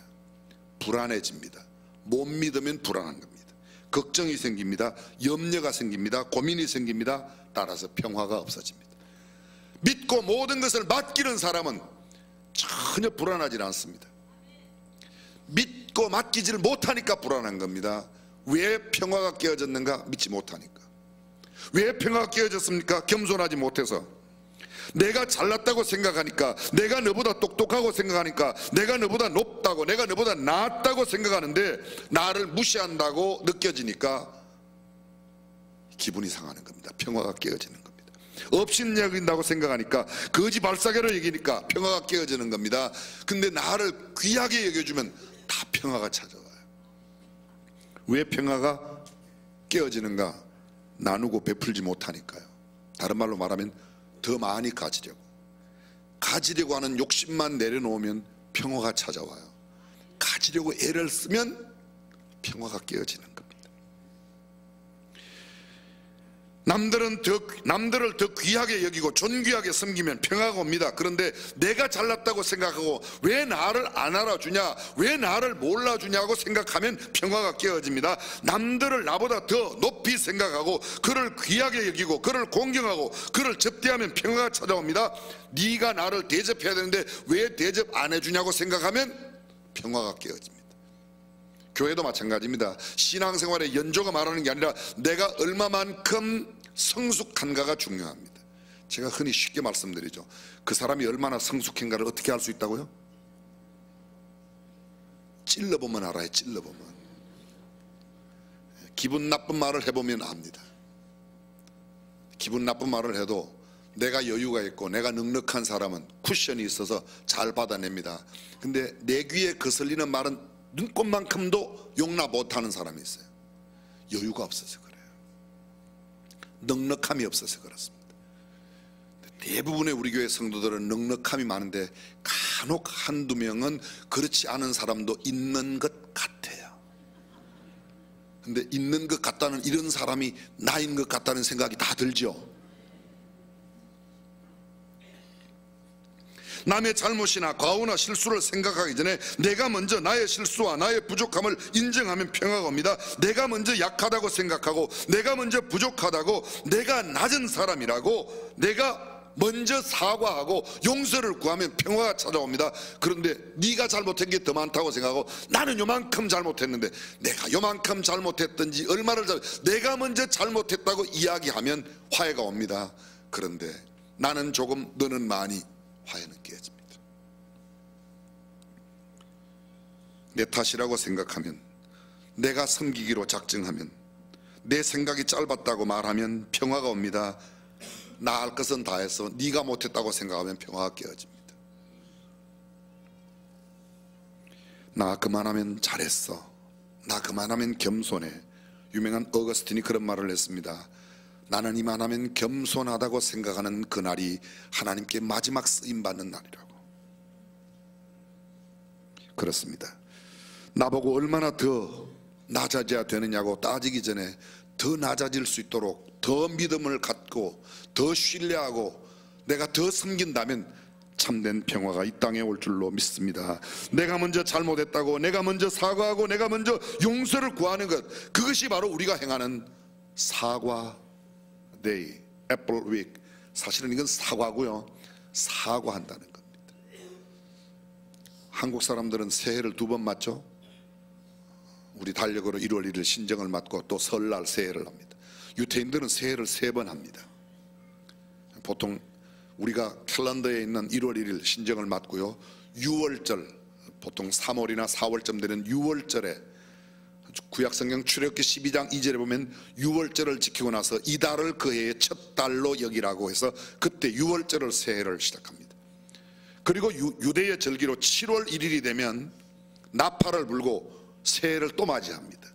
불안해집니다. 못 믿으면 불안한 겁니다. 걱정이 생깁니다. 염려가 생깁니다. 고민이 생깁니다. 따라서 평화가 없어집니다. 믿고 모든 것을 맡기는 사람은 전혀 불안하지 않습니다. 믿고 맡기지를 못하니까 불안한 겁니다. 왜 평화가 깨어졌는가? 믿지 못하니까. 왜 평화가 깨어졌습니까? 겸손하지 못해서. 내가 잘났다고 생각하니까, 내가 너보다 똑똑하고 생각하니까, 내가 너보다 높다고, 내가 너보다 낫다고 생각하는데 나를 무시한다고 느껴지니까 기분이 상하는 겁니다. 평화가 깨어지는 겁니다. 업신 여긴다고 생각하니까, 거지 발사계로 여기니까 평화가 깨어지는 겁니다. 근데 나를 귀하게 여겨주면 다 평화가 찾아와요. 왜 평화가 깨어지는가? 나누고 베풀지 못하니까요. 다른 말로 말하면 더 많이 가지려고 하는 욕심만 내려놓으면 평화가 찾아와요. 가지려고 애를 쓰면 평화가 깨어지는 겁니다. 남들을 더 귀하게 여기고 존귀하게 섬기면 평화가 옵니다. 그런데 내가 잘났다고 생각하고 왜 나를 안 알아주냐, 왜 나를 몰라주냐고 생각하면 평화가 깨어집니다. 남들을 나보다 더 높이 생각하고 그를 귀하게 여기고 그를 공경하고 그를 접대하면 평화가 찾아옵니다. 네가 나를 대접해야 되는데 왜 대접 안 해주냐고 생각하면 평화가 깨어집니다. 교회도 마찬가지입니다. 신앙생활의 연조가 말하는 게 아니라 내가 얼마만큼 성숙한가가 중요합니다. 제가 흔히 쉽게 말씀드리죠. 그 사람이 얼마나 성숙한가를 어떻게 알 수 있다고요? 찔러보면 알아요. 찔러보면. 기분 나쁜 말을 해보면 압니다. 기분 나쁜 말을 해도 내가 여유가 있고 내가 넉넉한 사람은 쿠션이 있어서 잘 받아냅니다. 근데 내 귀에 거슬리는 말은 눈꽃만큼도 용납 못하는 사람이 있어요. 여유가 없어서 그래요. 넉넉함이 없어서 그렇습니다. 대부분의 우리 교회 성도들은 넉넉함이 많은데 간혹 한두 명은 그렇지 않은 사람도 있는 것 같아요. 근데 있는 것 같다는, 이런 사람이 나인 것 같다는 생각이 다 들죠. 남의 잘못이나 과오나 실수를 생각하기 전에 내가 먼저 나의 실수와 나의 부족함을 인정하면 평화가 옵니다. 내가 먼저 약하다고 생각하고 내가 먼저 부족하다고, 내가 낮은 사람이라고 내가 먼저 사과하고 용서를 구하면 평화가 찾아옵니다. 그런데 네가 잘못한 게 더 많다고 생각하고 나는 요만큼 잘못했는데, 내가 요만큼 잘못했든지 얼마를 내가 먼저 잘못했다고 이야기하면 화해가 옵니다. 그런데 나는 조금 너는 많이, 화해는 깨집니다. 내 탓이라고 생각하면, 내가 섬기기로 작정하면, 내 생각이 짧았다고 말하면 평화가 옵니다. 나 할 것은 다 해서 네가 못했다고 생각하면 평화가 깨어집니다. 나 그만하면 잘했어, 나 그만하면 겸손해. 유명한 어거스틴이 그런 말을 했습니다. 나는 이만하면 겸손하다고 생각하는 그날이 하나님께 마지막 쓰임받는 날이라고. 그렇습니다. 나보고 얼마나 더 낮아져야 되느냐고 따지기 전에 더 낮아질 수 있도록 더 믿음을 갖고 더 신뢰하고 내가 더 섬긴다면 참된 평화가 이 땅에 올 줄로 믿습니다. 내가 먼저 잘못했다고, 내가 먼저 사과하고 내가 먼저 용서를 구하는 것, 그것이 바로 우리가 행하는 사과 데이, 애플 윅. 사실은 이건 사과고요. 사과한다는 겁니다. 한국 사람들은 새해를 2번 맞죠? 우리 달력으로 1월 1일 신정을 맞고 또 설날 새해를 합니다. 유태인들은 새해를 3번 합니다. 보통 우리가 캘린더에 있는 1월 1일 신정을 맞고요, 6월절, 보통 3월이나 4월쯤 되는 6월절에 구약성경 출애굽기 12장 2절에 보면 6월절을 지키고 나서 이달을 그 해의 첫 달로 여기라고 해서 그때 6월절을 새해를 시작합니다. 그리고 유대의 절기로 7월 1일이 되면 나팔을 불고 새해를 또 맞이합니다.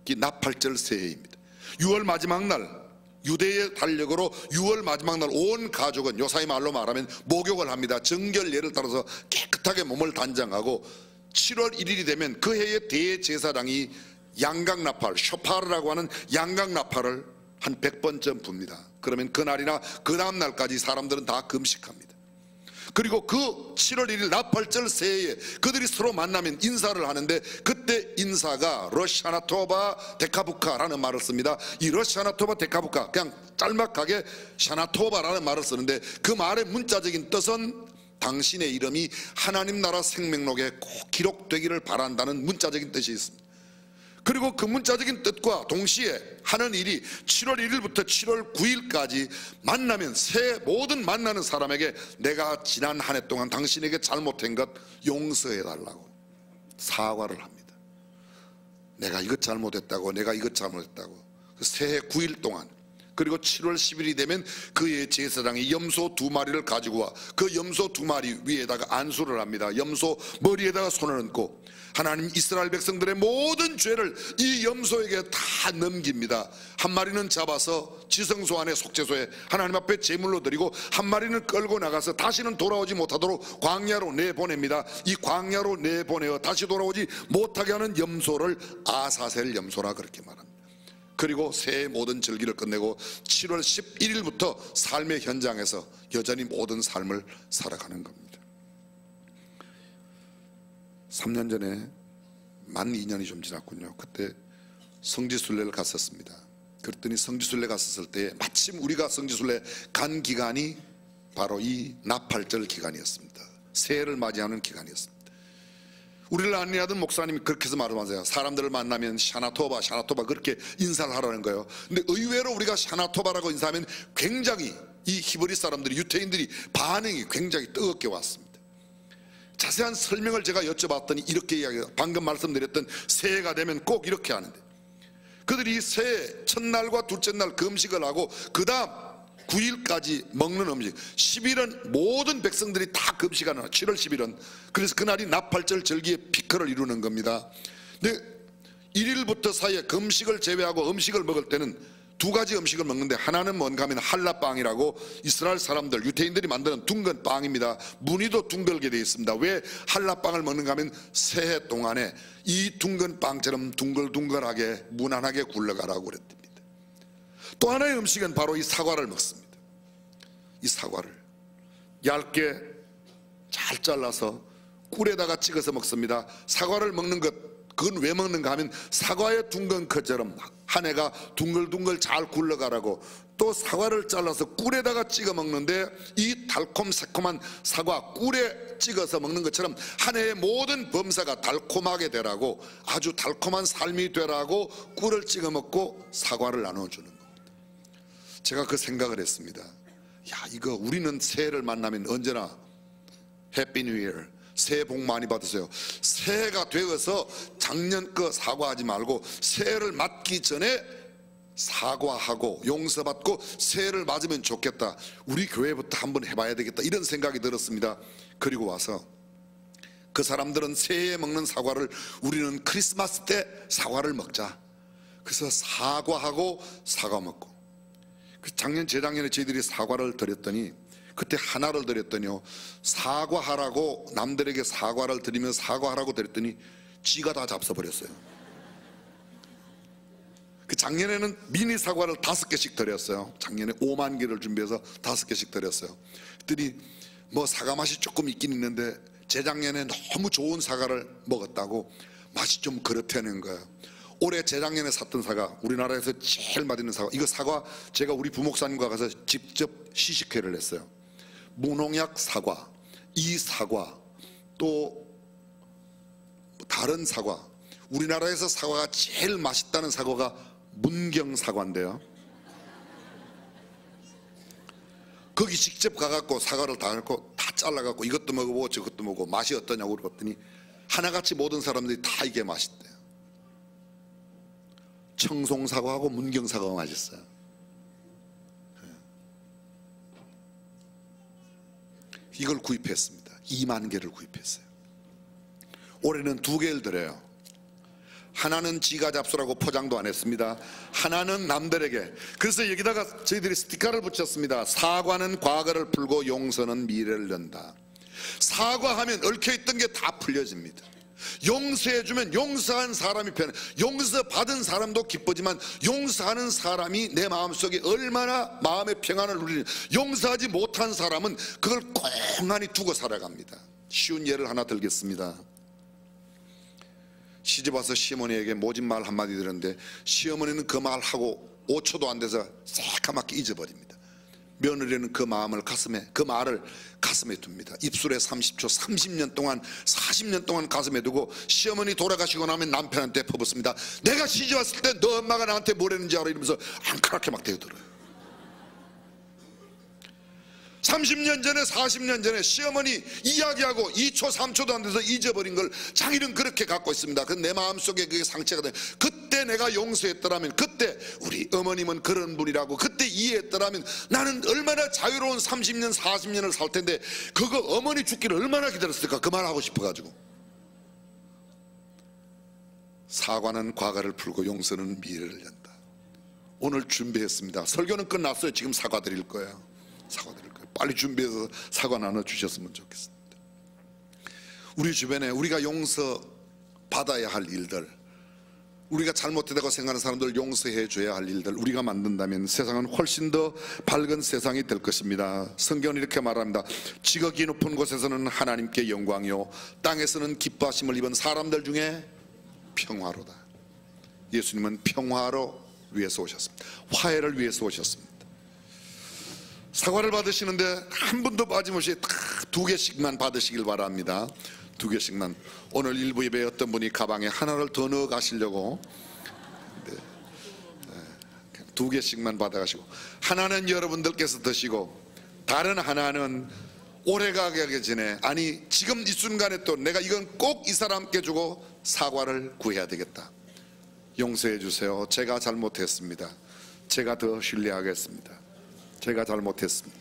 이 나팔절 새해입니다. 6월 마지막 날, 유대의 달력으로 6월 마지막 날 온 가족은 요사이 말로 말하면 목욕을 합니다. 정결 예를 따라서 깨끗하게 몸을 단장하고 7월 1일이 되면 그 해의 대제사장이 양각나팔, 쇼파르라고 하는 양각나팔을 한 100번쯤 붑니다. 그러면 그날이나 그 다음 날까지 사람들은 다 금식합니다. 그리고 그 7월 1일 나팔절 새해에 그들이 서로 만나면 인사를 하는데, 그때 인사가 러시아나토바 데카부카라는 말을 씁니다. 이 러시아나토바 데카부카, 그냥 짤막하게 샤나토바라는 말을 쓰는데, 그 말의 문자적인 뜻은 당신의 이름이 하나님 나라 생명록에 꼭 기록되기를 바란다는 문자적인 뜻이 있습니다. 그리고 그 문자적인 뜻과 동시에 하는 일이 7월 1일부터 7월 9일까지 만나면 모든 만나는 사람에게 내가 지난 한 해 동안 당신에게 잘못한 것 용서해 달라고 사과를 합니다. 내가 이것 잘못했다고, 내가 이것 잘못했다고. 새해 9일 동안, 그리고 7월 10일이 되면 그의 제사장이 염소 2마리를 가지고 와 그 염소 2마리 위에다가 안수를 합니다. 염소 머리에다가 손을 얹고 하나님 이스라엘 백성들의 모든 죄를 이 염소에게 다 넘깁니다. 한 마리는 잡아서 지성소 안에 속죄소에 하나님 앞에 제물로 드리고, 한 마리는 끌고 나가서 다시는 돌아오지 못하도록 광야로 내보냅니다. 이 광야로 내보내어 다시 돌아오지 못하게 하는 염소를 아사셀 염소라 그렇게 말합니다. 그리고 새해 모든 절기를 끝내고 7월 11일부터 삶의 현장에서 여전히 모든 삶을 살아가는 겁니다. 3년 전에 만 2년이 좀 지났군요. 그때 성지순례를 갔었습니다. 그랬더니 성지순례 갔었을 때 마침 우리가 성지순례 간 기간이 바로 이 나팔절 기간이었습니다. 새해를 맞이하는 기간이었습니다. 우리를 안내하던 목사님이 그렇게 해서 말하세요. 사람들을 만나면 샤나토바 그렇게 인사를 하라는 거예요. 근데 의외로 우리가 샤나토바라고 인사하면 굉장히 이 히브리 사람들이, 유태인들이 반응이 굉장히 뜨겁게 왔습니다. 자세한 설명을 제가 여쭤봤더니 이렇게 이야기해요. 방금 말씀드렸던 새해가 되면 꼭 이렇게 하는데, 그들이 새해 첫날과 둘째 날 금식을 하고 그 다음 9일까지 먹는 음식, 10일은 모든 백성들이 다 금식하는 7월 10일은 그래서 그날이 나팔절 절기의 피크를 이루는 겁니다. 근데 1일부터 사이에 금식을 제외하고 음식을 먹을 때는 2가지 음식을 먹는데, 하나는 뭔가 하면 할라빵이라고 이스라엘 사람들, 유태인들이 만드는 둥근 빵입니다. 무늬도 둥글게 되어 있습니다. 왜 할라빵을 먹는가 하면 새해 동안에 이 둥근 빵처럼 둥글둥글하게 무난하게 굴러가라고 그랬답니다. 또 하나의 음식은 바로 이 사과를 먹습니다. 이 사과를 얇게 잘 잘라서 꿀에다가 찍어서 먹습니다. 사과를 먹는 것, 그건 왜 먹는가 하면 사과의 둥근 것처럼 한 해가 둥글둥글 잘 굴러가라고. 또 사과를 잘라서 꿀에다가 찍어 먹는데, 이 달콤 새콤한 사과 꿀에 찍어서 먹는 것처럼 한 해의 모든 범사가 달콤하게 되라고, 아주 달콤한 삶이 되라고 꿀을 찍어 먹고 사과를 나눠주는 겁니다. 제가 그 생각을 했습니다. 야, 이거 우리는 새해를 만나면 언제나 해피 뉴 이어, 새해 복 많이 받으세요. 새해가 되어서 작년 거 사과하지 말고 새해를 맞기 전에 사과하고 용서받고 새해를 맞으면 좋겠다. 우리 교회부터 한번 해봐야 되겠다, 이런 생각이 들었습니다. 그리고 와서 그 사람들은 새해에 먹는 사과를, 우리는 크리스마스 때 사과를 먹자. 그래서 사과하고 사과 먹고, 작년 재작년에 저희들이 사과를 드렸더니, 그때 하나를 드렸더니요, 사과하라고 남들에게 사과를 드리면 사과하라고 드렸더니 지가 다 잡숴버렸어요. 그 작년에는 미니 사과를 5개씩 드렸어요. 작년에 5만 개를 준비해서 5개씩 드렸어요. 그랬더니 뭐 사과 맛이 조금 있긴 있는데 재작년에 너무 좋은 사과를 먹었다고 맛이 좀 그렇다는 거예요. 올해 재작년에 샀던 사과, 우리나라에서 제일 맛있는 사과, 이거 사과 제가 우리 부목사님과 가서 직접 시식회를 했어요. 무농약 사과, 이 사과, 또 다른 사과, 우리나라에서 사과가 제일 맛있다는 사과가 문경 사과인데요, 거기 직접 가갖고 사과를 다 넣고 다 잘라갖고 이것도 먹어보고 저것도 먹고 맛이 어떠냐고 물어봤더니 하나같이 모든 사람들이 다 이게 맛있대요. 청송사과하고 문경사과가 맛있어요. 이걸 구입했습니다. 2만 개를 구입했어요. 올해는 2개를 드려요. 하나는 지가 잡수라고 포장도 안 했습니다. 하나는 남들에게. 그래서 여기다가 저희들이 스티커를 붙였습니다. 사과는 과거를 풀고 용서는 미래를 연다. 사과하면 얽혀있던 게 다 풀려집니다. 용서해주면 용서한 사람이 편해. 용서받은 사람도 기쁘지만 용서하는 사람이 내 마음속에 얼마나 마음의 평안을 누리는, 용서하지 못한 사람은 그걸 꽁하니 두고 살아갑니다. 쉬운 예를 하나 들겠습니다. 시집와서 시어머니에게 모진 말 한마디 들었는데 시어머니는 그 말하고 5초도 안 돼서 새까맣게 잊어버립니다. 며느리는 그 마음을 그 말을 가슴에 둡니다. 입술에 30초, 30년 동안, 40년 동안 가슴에 두고 시어머니 돌아가시고 나면 남편한테 퍼붓습니다. 내가 시집왔을 때 너 엄마가 나한테 뭘 했는지 알아? 이러면서 앙카랗게 막 대들어요. 30년 전에, 40년 전에 시어머니 이야기하고 2초 3초도 안 돼서 잊어버린 걸 자기는 그렇게 갖고 있습니다. 그 내 마음속에 그게 상처가 돼. 그때 내가 용서했더라면, 그때 우리 어머님은 그런 분이라고 그때 이해했더라면 나는 얼마나 자유로운 30년 40년을 살 텐데, 그거 어머니 죽기를 얼마나 기다렸을까. 그 말 하고 싶어가지고. 사과는 과거를 풀고 용서는 미래를 연다. 오늘 준비했습니다. 설교는 끝났어요. 지금 사과 드릴 거예요. 사과 드릴 거예요. 빨리 준비해서 사과 나눠주셨으면 좋겠습니다. 우리 주변에 우리가 용서 받아야 할 일들, 우리가 잘못했다고 생각하는 사람들 용서해 줘야 할 일들 우리가 만든다면 세상은 훨씬 더 밝은 세상이 될 것입니다. 성경은 이렇게 말합니다. 지극히 높은 곳에서는 하나님께 영광이요 땅에서는 기뻐하심을 입은 사람들 중에 평화로다. 예수님은 평화로 위해서 오셨습니다. 화해를 위해서 오셨습니다. 사과를 받으시는데 한 분도 빠짐없이 딱 2개씩만 받으시길 바랍니다. 2개씩만. 오늘 일부 예배에 어떤 분이 가방에 하나를 더 넣어 가시려고 2개씩만 받아가시고, 하나는 여러분들께서 드시고 다른 하나는 오래가기 전에, 아니 지금 이 순간에 또 내가 이건 꼭 이 사람께 주고 사과를 구해야 되겠다. 용서해 주세요. 제가 잘못했습니다. 제가 더 신뢰하겠습니다. 제가 잘못했습니다.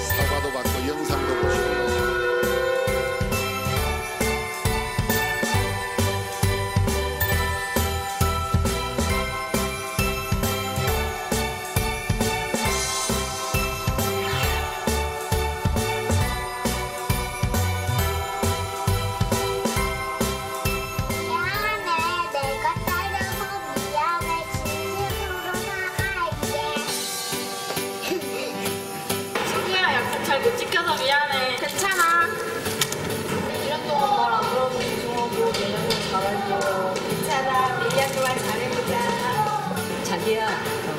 사과도 받고 영상도 보시고. 못 지켜서 미안해. 괜찮아. 1년 동안 말 안 들어서 죄송하고 내년에 잘할게요. 괜찮아. 1년 동안 잘해보자. 자기야,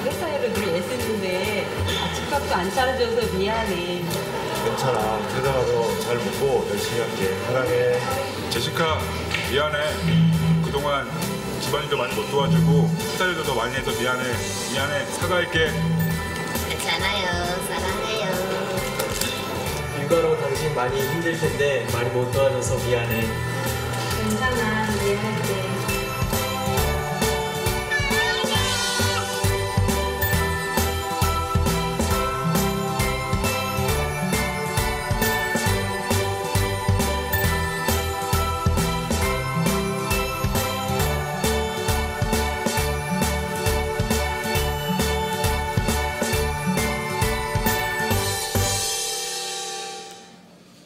회사에도 늘 애쓰는데 아침밥도 안 차려줘서 미안해. 괜찮아. 그러다가도 잘 먹고 열심히 할게. 사랑해. 제시카 미안해. 그동안 집안일도 많이 못 도와주고 회사 일도 더 많이 해서 미안해. 사과할게. 괜찮아요. 사랑해요. 육아로 당신 많이 힘들 텐데 많이 못 도와줘서 미안해. 괜찮아. 이해할게.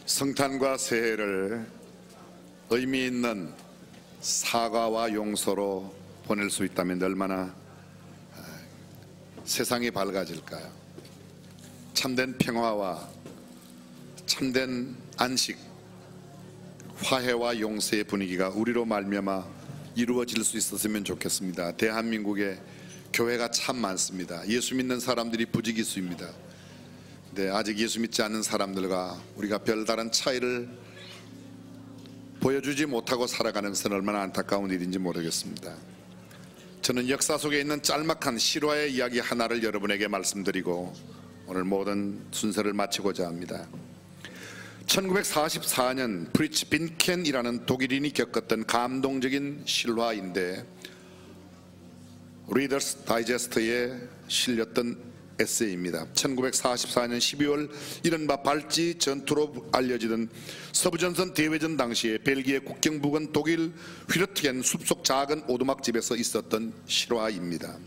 성탄과 새해를 의미 있는 사과와 용서로 보낼 수 있다면 얼마나 세상이 밝아질까요? 참된 평화와 참된 안식, 화해와 용서의 분위기가 우리로 말미암아 이루어질 수 있었으면 좋겠습니다. 대한민국에 교회가 참 많습니다. 예수 믿는 사람들이 부지기수입니다. 네, 아직 예수 믿지 않는 사람들과 우리가 별다른 차이를 보여주지 못하고 살아가는 것은 얼마나 안타까운 일인지 모르겠습니다. 저는 역사 속에 있는 짤막한 실화의 이야기 하나를 여러분에게 말씀드리고 오늘 모든 순서를 마치고자 합니다. 1944년 프리츠 빈켄이라는 독일인이 겪었던 감동적인 실화인데 리더스 다이제스트에 실렸던 에세이입니다. 1944년 12월 이른바 발지 전투로 알려지던 서부전선 대회전 당시에 벨기에 국경 부근 독일 휘르트겐 숲속 작은 오두막집에서 있었던 실화입니다.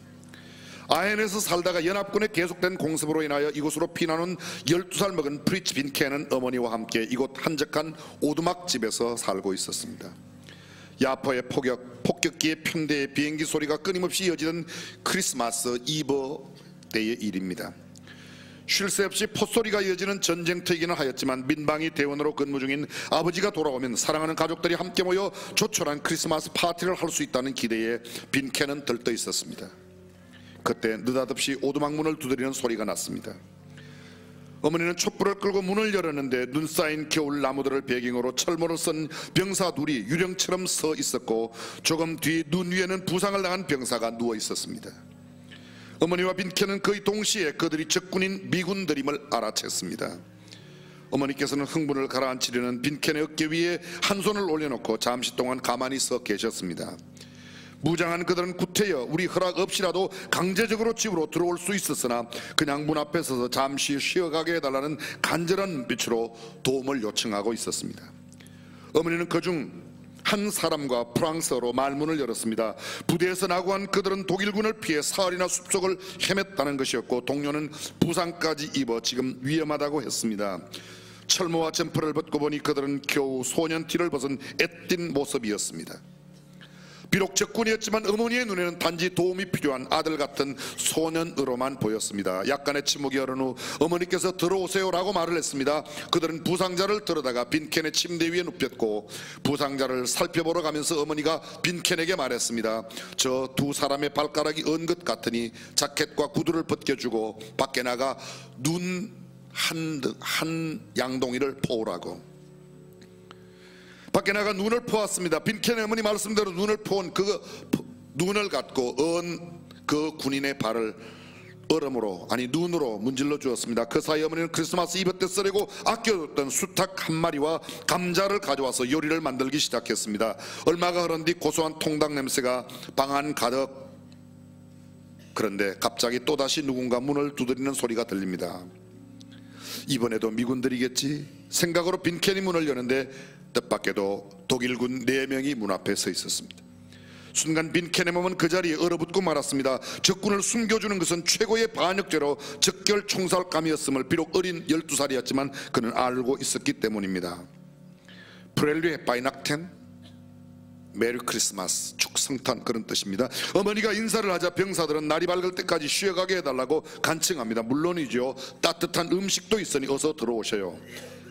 아헨에서 살다가 연합군의 계속된 공습으로 인하여 이곳으로 피난 온 12살 먹은 프리츠 빈켄은 어머니와 함께 이곳 한적한 오두막집에서 살고 있었습니다. 야포의 폭격기의 편대의 비행기 소리가 끊임없이 이어지던 크리스마스 이브 때의 일입니다. 쉴 새 없이 포소리가 이어지는 전쟁터이기는 하였지만 민방위 대원으로 근무 중인 아버지가 돌아오면 사랑하는 가족들이 함께 모여 조촐한 크리스마스 파티를 할 수 있다는 기대에 빈켄은 들떠 있었습니다. 그때 느닷없이 오두막 문을 두드리는 소리가 났습니다. 어머니는 촛불을 끌고 문을 열었는데 눈 쌓인 겨울 나무들을 배경으로 철모를 쓴 병사 둘이 유령처럼 서 있었고 조금 뒤 눈 위에는 부상을 당한 병사가 누워 있었습니다. 어머니와 빈켄은 거의 동시에 그들이 적군인 미군들임을 알아챘습니다. 어머니께서는 흥분을 가라앉히려는 빈켄의 어깨 위에 한 손을 올려놓고 잠시 동안 가만히 서 계셨습니다. 무장한 그들은 구태여 우리 허락 없이라도 강제적으로 집으로 들어올 수 있었으나 그냥 문 앞에 서서 잠시 쉬어가게 해달라는 간절한 눈빛으로 도움을 요청하고 있었습니다. 어머니는 그중 한 사람과 프랑스어로 말문을 열었습니다. 부대에서 나고한 그들은 독일군을 피해 사흘이나 숲속을 헤맸다는 것이었고 동료는 부상까지 입어 지금 위험하다고 했습니다. 철모와 점퍼를 벗고 보니 그들은 겨우 소년 티를 벗은 애띤 모습이었습니다. 비록 적군이었지만 어머니의 눈에는 단지 도움이 필요한 아들 같은 소년으로만 보였습니다. 약간의 침묵이 흐른 후 어머니께서 들어오세요 라고 말을 했습니다. 그들은 부상자를 들어다가 빈켄의 침대 위에 눕혔고 부상자를 살펴보러 가면서 어머니가 빈켄에게 말했습니다. 저 두 사람의 발가락이 언 것 같으니 자켓과 구두를 벗겨주고 밖에 나가 눈 한 양동이를 포우라고. 밖에 나가 눈을 포았습니다. 빈켄의 어머니 말씀대로 눈을 포은 그 눈을 갖고 그 군인의 발을 눈으로 문질러 주었습니다. 그 사이 어머니는 크리스마스 이브 때 쓰려고 아껴뒀던 수탉 한 마리와 감자를 가져와서 요리를 만들기 시작했습니다. 얼마가 흐른 뒤 고소한 통닭 냄새가 방 안 가득. 그런데 갑자기 또다시 누군가 문을 두드리는 소리가 들립니다. 이번에도 미군들이겠지 생각으로 빈켄이 문을 여는데 뜻밖에도 독일군 4명이 문 앞에 서 있었습니다. 순간 빈켄의 몸은 그 자리에 얼어붙고 말았습니다. 적군을 숨겨주는 것은 최고의 반역죄로 적결 총살감이었음을 비록 어린 12살이었지만 그는 알고 있었기 때문입니다. 프렐리에 바이낙텐 메리 크리스마스 축성탄 그런 뜻입니다. 어머니가 인사를 하자 병사들은 날이 밝을 때까지 쉬어가게 해달라고 간청합니다. 물론이죠. 따뜻한 음식도 있으니 어서 들어오셔요.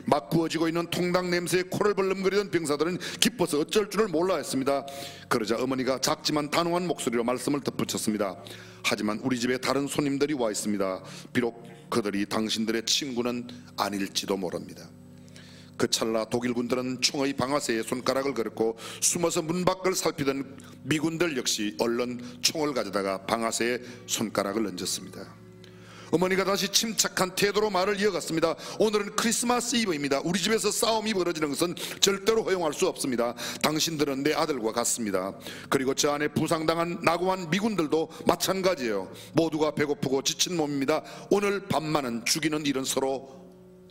막 구워지고 있는 통닭 냄새에 코를 벌름거리던 병사들은 기뻐서 어쩔 줄을 몰라 했습니다. 그러자 어머니가 작지만 단호한 목소리로 말씀을 덧붙였습니다. 하지만 우리 집에 다른 손님들이 와 있습니다. 비록 그들이 당신들의 친구는 아닐지도 모릅니다. 그 찰나 독일군들은 총의 방아쇠에 손가락을 걸었고 숨어서 문 밖을 살피던 미군들 역시 얼른 총을 가져다가 방아쇠에 손가락을 얹었습니다. 어머니가 다시 침착한 태도로 말을 이어갔습니다. 오늘은 크리스마스 이브입니다. 우리 집에서 싸움이 벌어지는 것은 절대로 허용할 수 없습니다. 당신들은 내 아들과 같습니다. 그리고 저 안에 부상당한 나고한 미군들도 마찬가지예요. 모두가 배고프고 지친 몸입니다. 오늘 밤만은 죽이는 일은 서로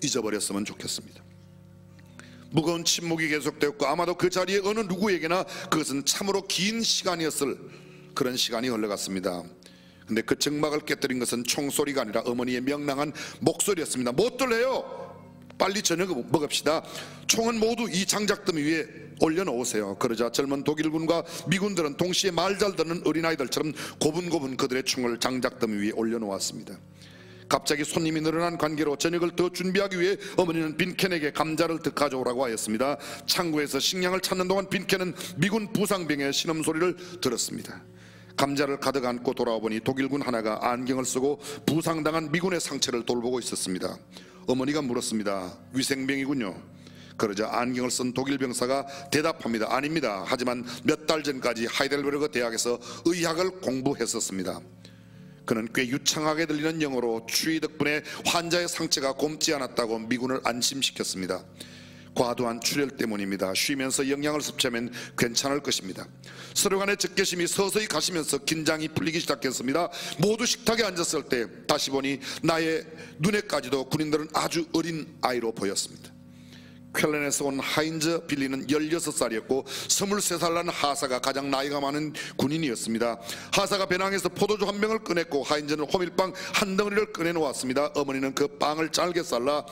잊어버렸으면 좋겠습니다. 무거운 침묵이 계속되었고 아마도 그 자리에 어느 누구에게나 그것은 참으로 긴 시간이었을 그런 시간이 흘러갔습니다. 근데 그 정막을 깨뜨린 것은 총소리가 아니라 어머니의 명랑한 목소리였습니다. 뭐들 해요? 빨리 저녁 먹읍시다. 총은 모두 이 장작더미 위에 올려놓으세요. 그러자 젊은 독일군과 미군들은 동시에 말 잘 듣는 어린아이들처럼 고분고분 그들의 총을 장작더미 위에 올려놓았습니다. 갑자기 손님이 늘어난 관계로 저녁을 더 준비하기 위해 어머니는 빈켄에게 감자를 더 가져오라고 하였습니다. 창고에서 식량을 찾는 동안 빈켄은 미군 부상병의 신음소리를 들었습니다. 감자를 가득 안고 돌아와 보니 독일군 하나가 안경을 쓰고 부상당한 미군의 상처를 돌보고 있었습니다. 어머니가 물었습니다. 위생병이군요. 그러자 안경을 쓴 독일 병사가 대답합니다. 아닙니다. 하지만 몇 달 전까지 하이델베르그 대학에서 의학을 공부했었습니다. 그는 꽤 유창하게 들리는 영어로 추위 덕분에 환자의 상처가 곪지 않았다고 미군을 안심시켰습니다. 과도한 출혈 때문입니다. 쉬면서 영양을 섭취하면 괜찮을 것입니다. 서로 간의 적개심이 서서히 가시면서 긴장이 풀리기 시작했습니다. 모두 식탁에 앉았을 때 다시 보니 나의 눈에까지도 군인들은 아주 어린 아이로 보였습니다. 쾰른에서 온 하인즈 빌리는 16살이었고 23살 난 하사가 가장 나이가 많은 군인이었습니다. 하사가 배낭에서 포도주 한 병을 꺼냈고 하인즈는 호밀빵 한 덩어리를 꺼내놓았습니다. 어머니는 그 빵을 잘게 썰어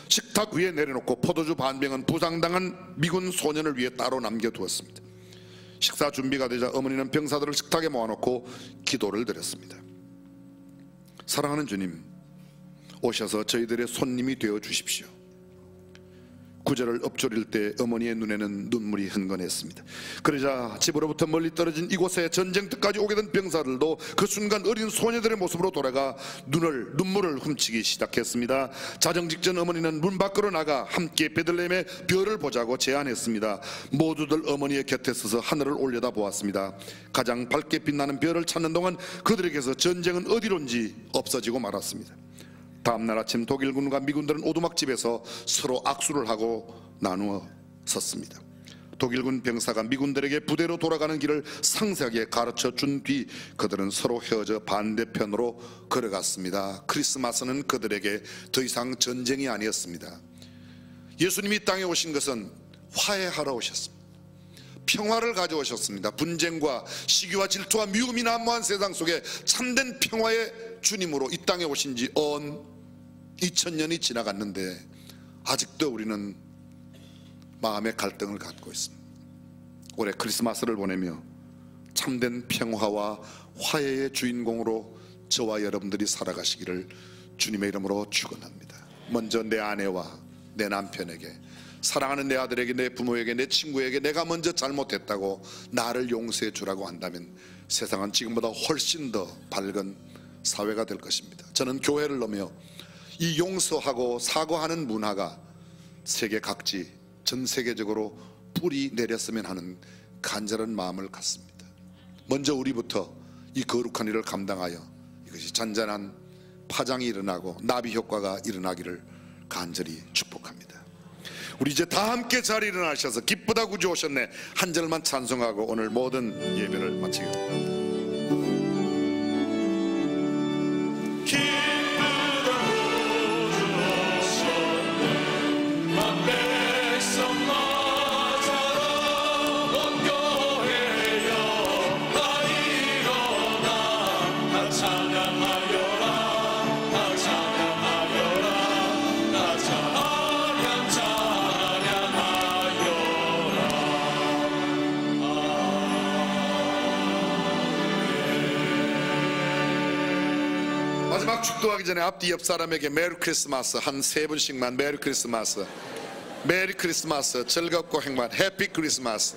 식탁 위에 내려놓고 포도주 반 병은 부상당한 미군 소년을 위해 따로 남겨두었습니다. 식사 준비가 되자 어머니는 병사들을 식탁에 모아놓고 기도를 드렸습니다. 사랑하는 주님, 오셔서 저희들의 손님이 되어 주십시오. 구절을 엎조릴 때 어머니의 눈에는 눈물이 흥건했습니다. 그러자 집으로부터 멀리 떨어진 이곳에 전쟁터까지 오게 된 병사들도 그 순간 어린 소녀들의 모습으로 돌아가 눈물을 훔치기 시작했습니다. 자정 직전 어머니는 문 밖으로 나가 함께 베들레헴의 별을 보자고 제안했습니다. 모두들 어머니의 곁에 서서 하늘을 올려다 보았습니다. 가장 밝게 빛나는 별을 찾는 동안 그들에게서 전쟁은 어디론지 없어지고 말았습니다. 다음날 아침 독일군과 미군들은 오두막집에서 서로 악수를 하고 나누어 섰습니다. 독일군 병사가 미군들에게 부대로 돌아가는 길을 상세하게 가르쳐 준 뒤 그들은 서로 헤어져 반대편으로 걸어갔습니다. 크리스마스는 그들에게 더 이상 전쟁이 아니었습니다. 예수님이 땅에 오신 것은 화해하러 오셨습니다. 평화를 가져오셨습니다. 분쟁과 시기와 질투와 미움이 난무한 세상 속에 참된 평화의 주님으로 이 땅에 오신 지 2000년이 지나갔는데 아직도 우리는 마음의 갈등을 갖고 있습니다. 올해 크리스마스를 보내며 참된 평화와 화해의 주인공으로 저와 여러분들이 살아가시기를 주님의 이름으로 축원합니다. 먼저 내 아내와 내 남편에게, 사랑하는 내 아들에게, 내 부모에게, 내 친구에게 내가 먼저 잘못했다고 나를 용서해 주라고 한다면 세상은 지금보다 훨씬 더 밝은 사회가 될 것입니다. 저는 교회를 넘어 이 용서하고 사과하는 문화가 세계 각지, 전 세계적으로 뿌리 내렸으면 하는 간절한 마음을 갖습니다. 먼저 우리부터 이 거룩한 일을 감당하여 이것이 잔잔한 파장이 일어나고 나비 효과가 일어나기를 간절히 축복합니다. 우리 이제 다 함께 자리에 일어나셔서 기쁘다 구주 오셨네 한 절만 찬송하고 오늘 모든 예배를 마치겠습니다. 마지막 축도하기 전에 앞뒤 옆 사람에게 메리 크리스마스 한 3분씩만 메리 크리스마스, 메리 크리스마스, 즐겁고 행복한 해피 크리스마스.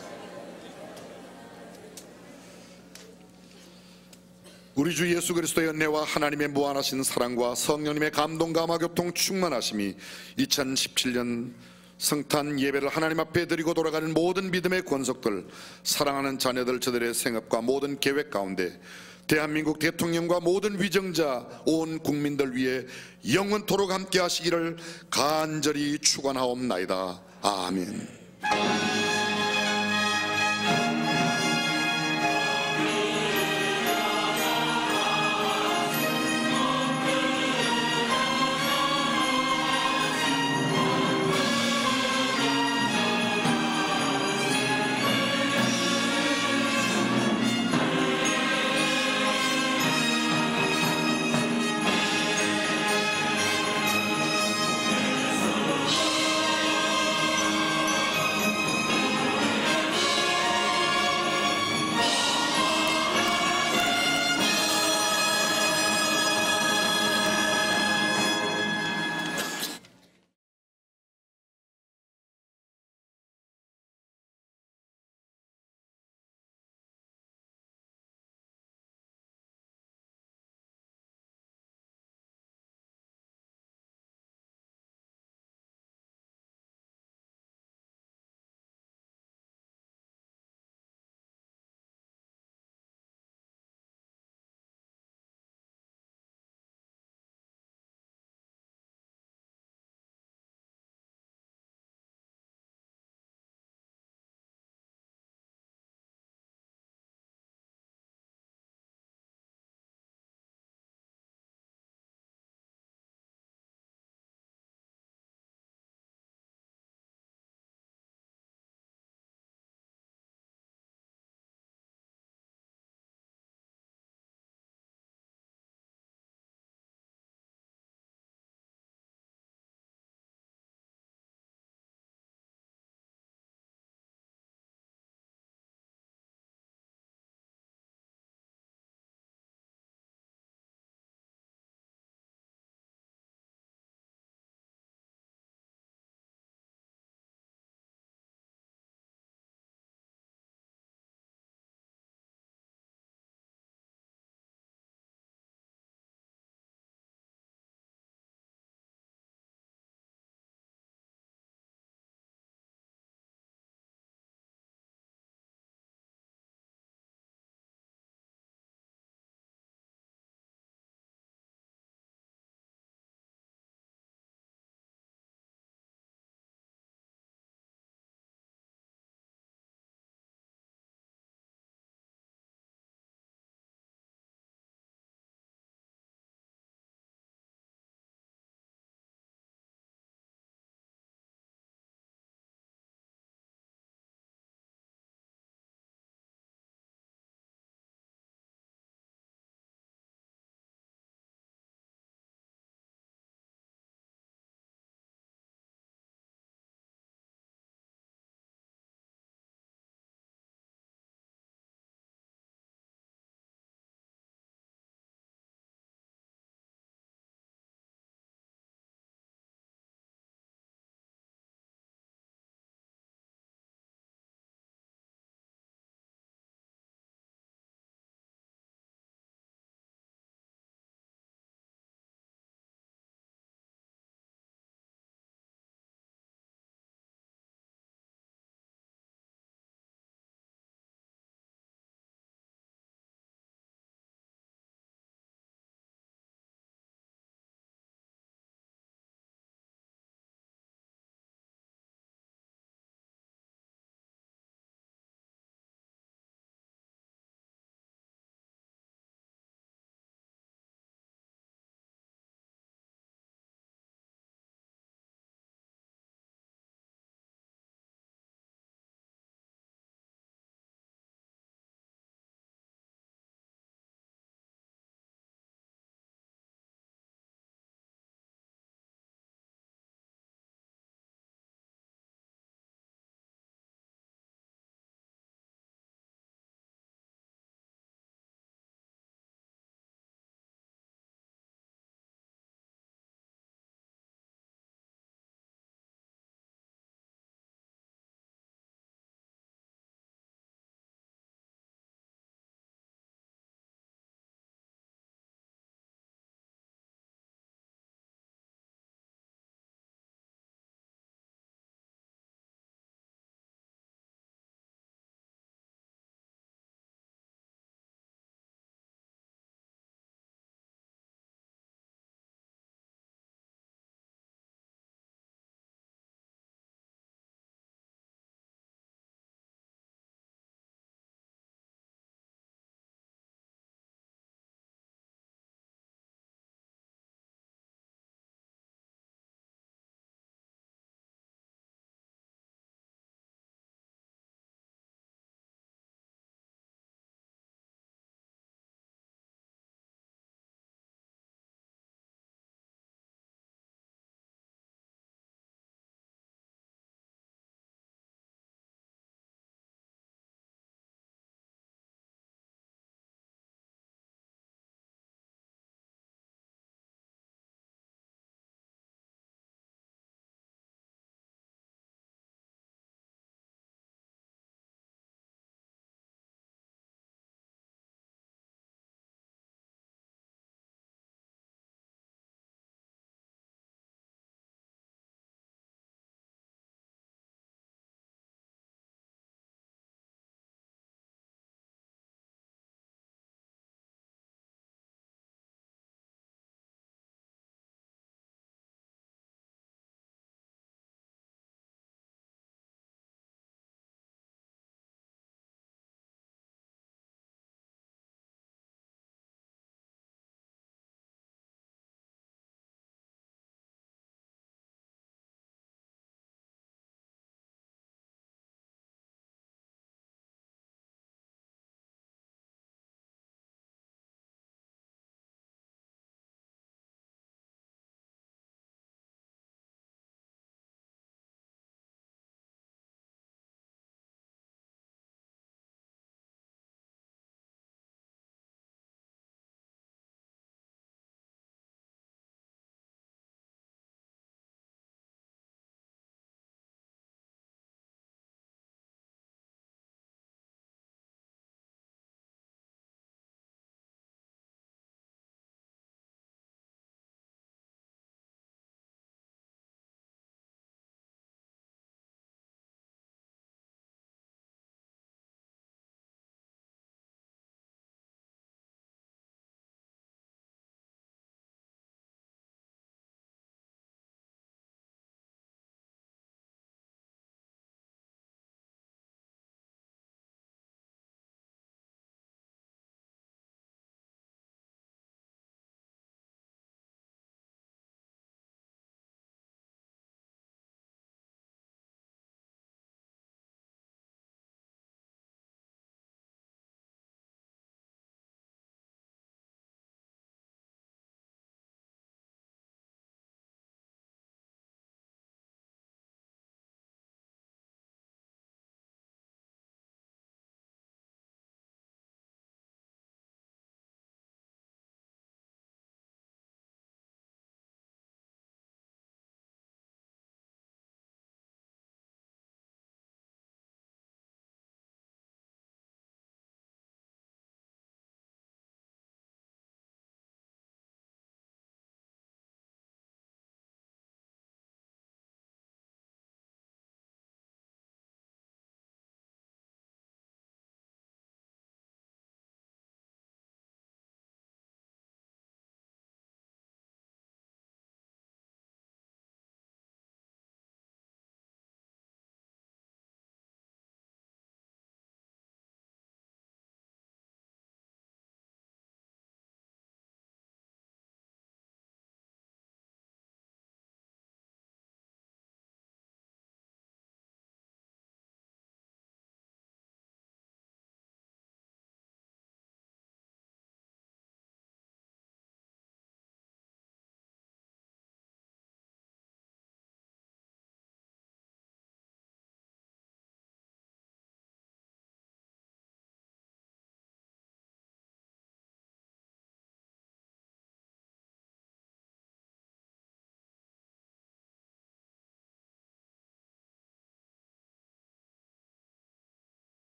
우리 주 예수 그리스도의 은혜와 하나님의 무한하신 사랑과 성령님의 감동 감화 교통 충만하심이 2017년 성탄 예배를 하나님 앞에 드리고 돌아가는 모든 믿음의 권속들, 사랑하는 자녀들 저들의 생업과 모든 계획 가운데 대한민국 대통령과 모든 위정자 온 국민들 위해 영원토록 함께 하시기를 간절히 축원하옵나이다. 아멘.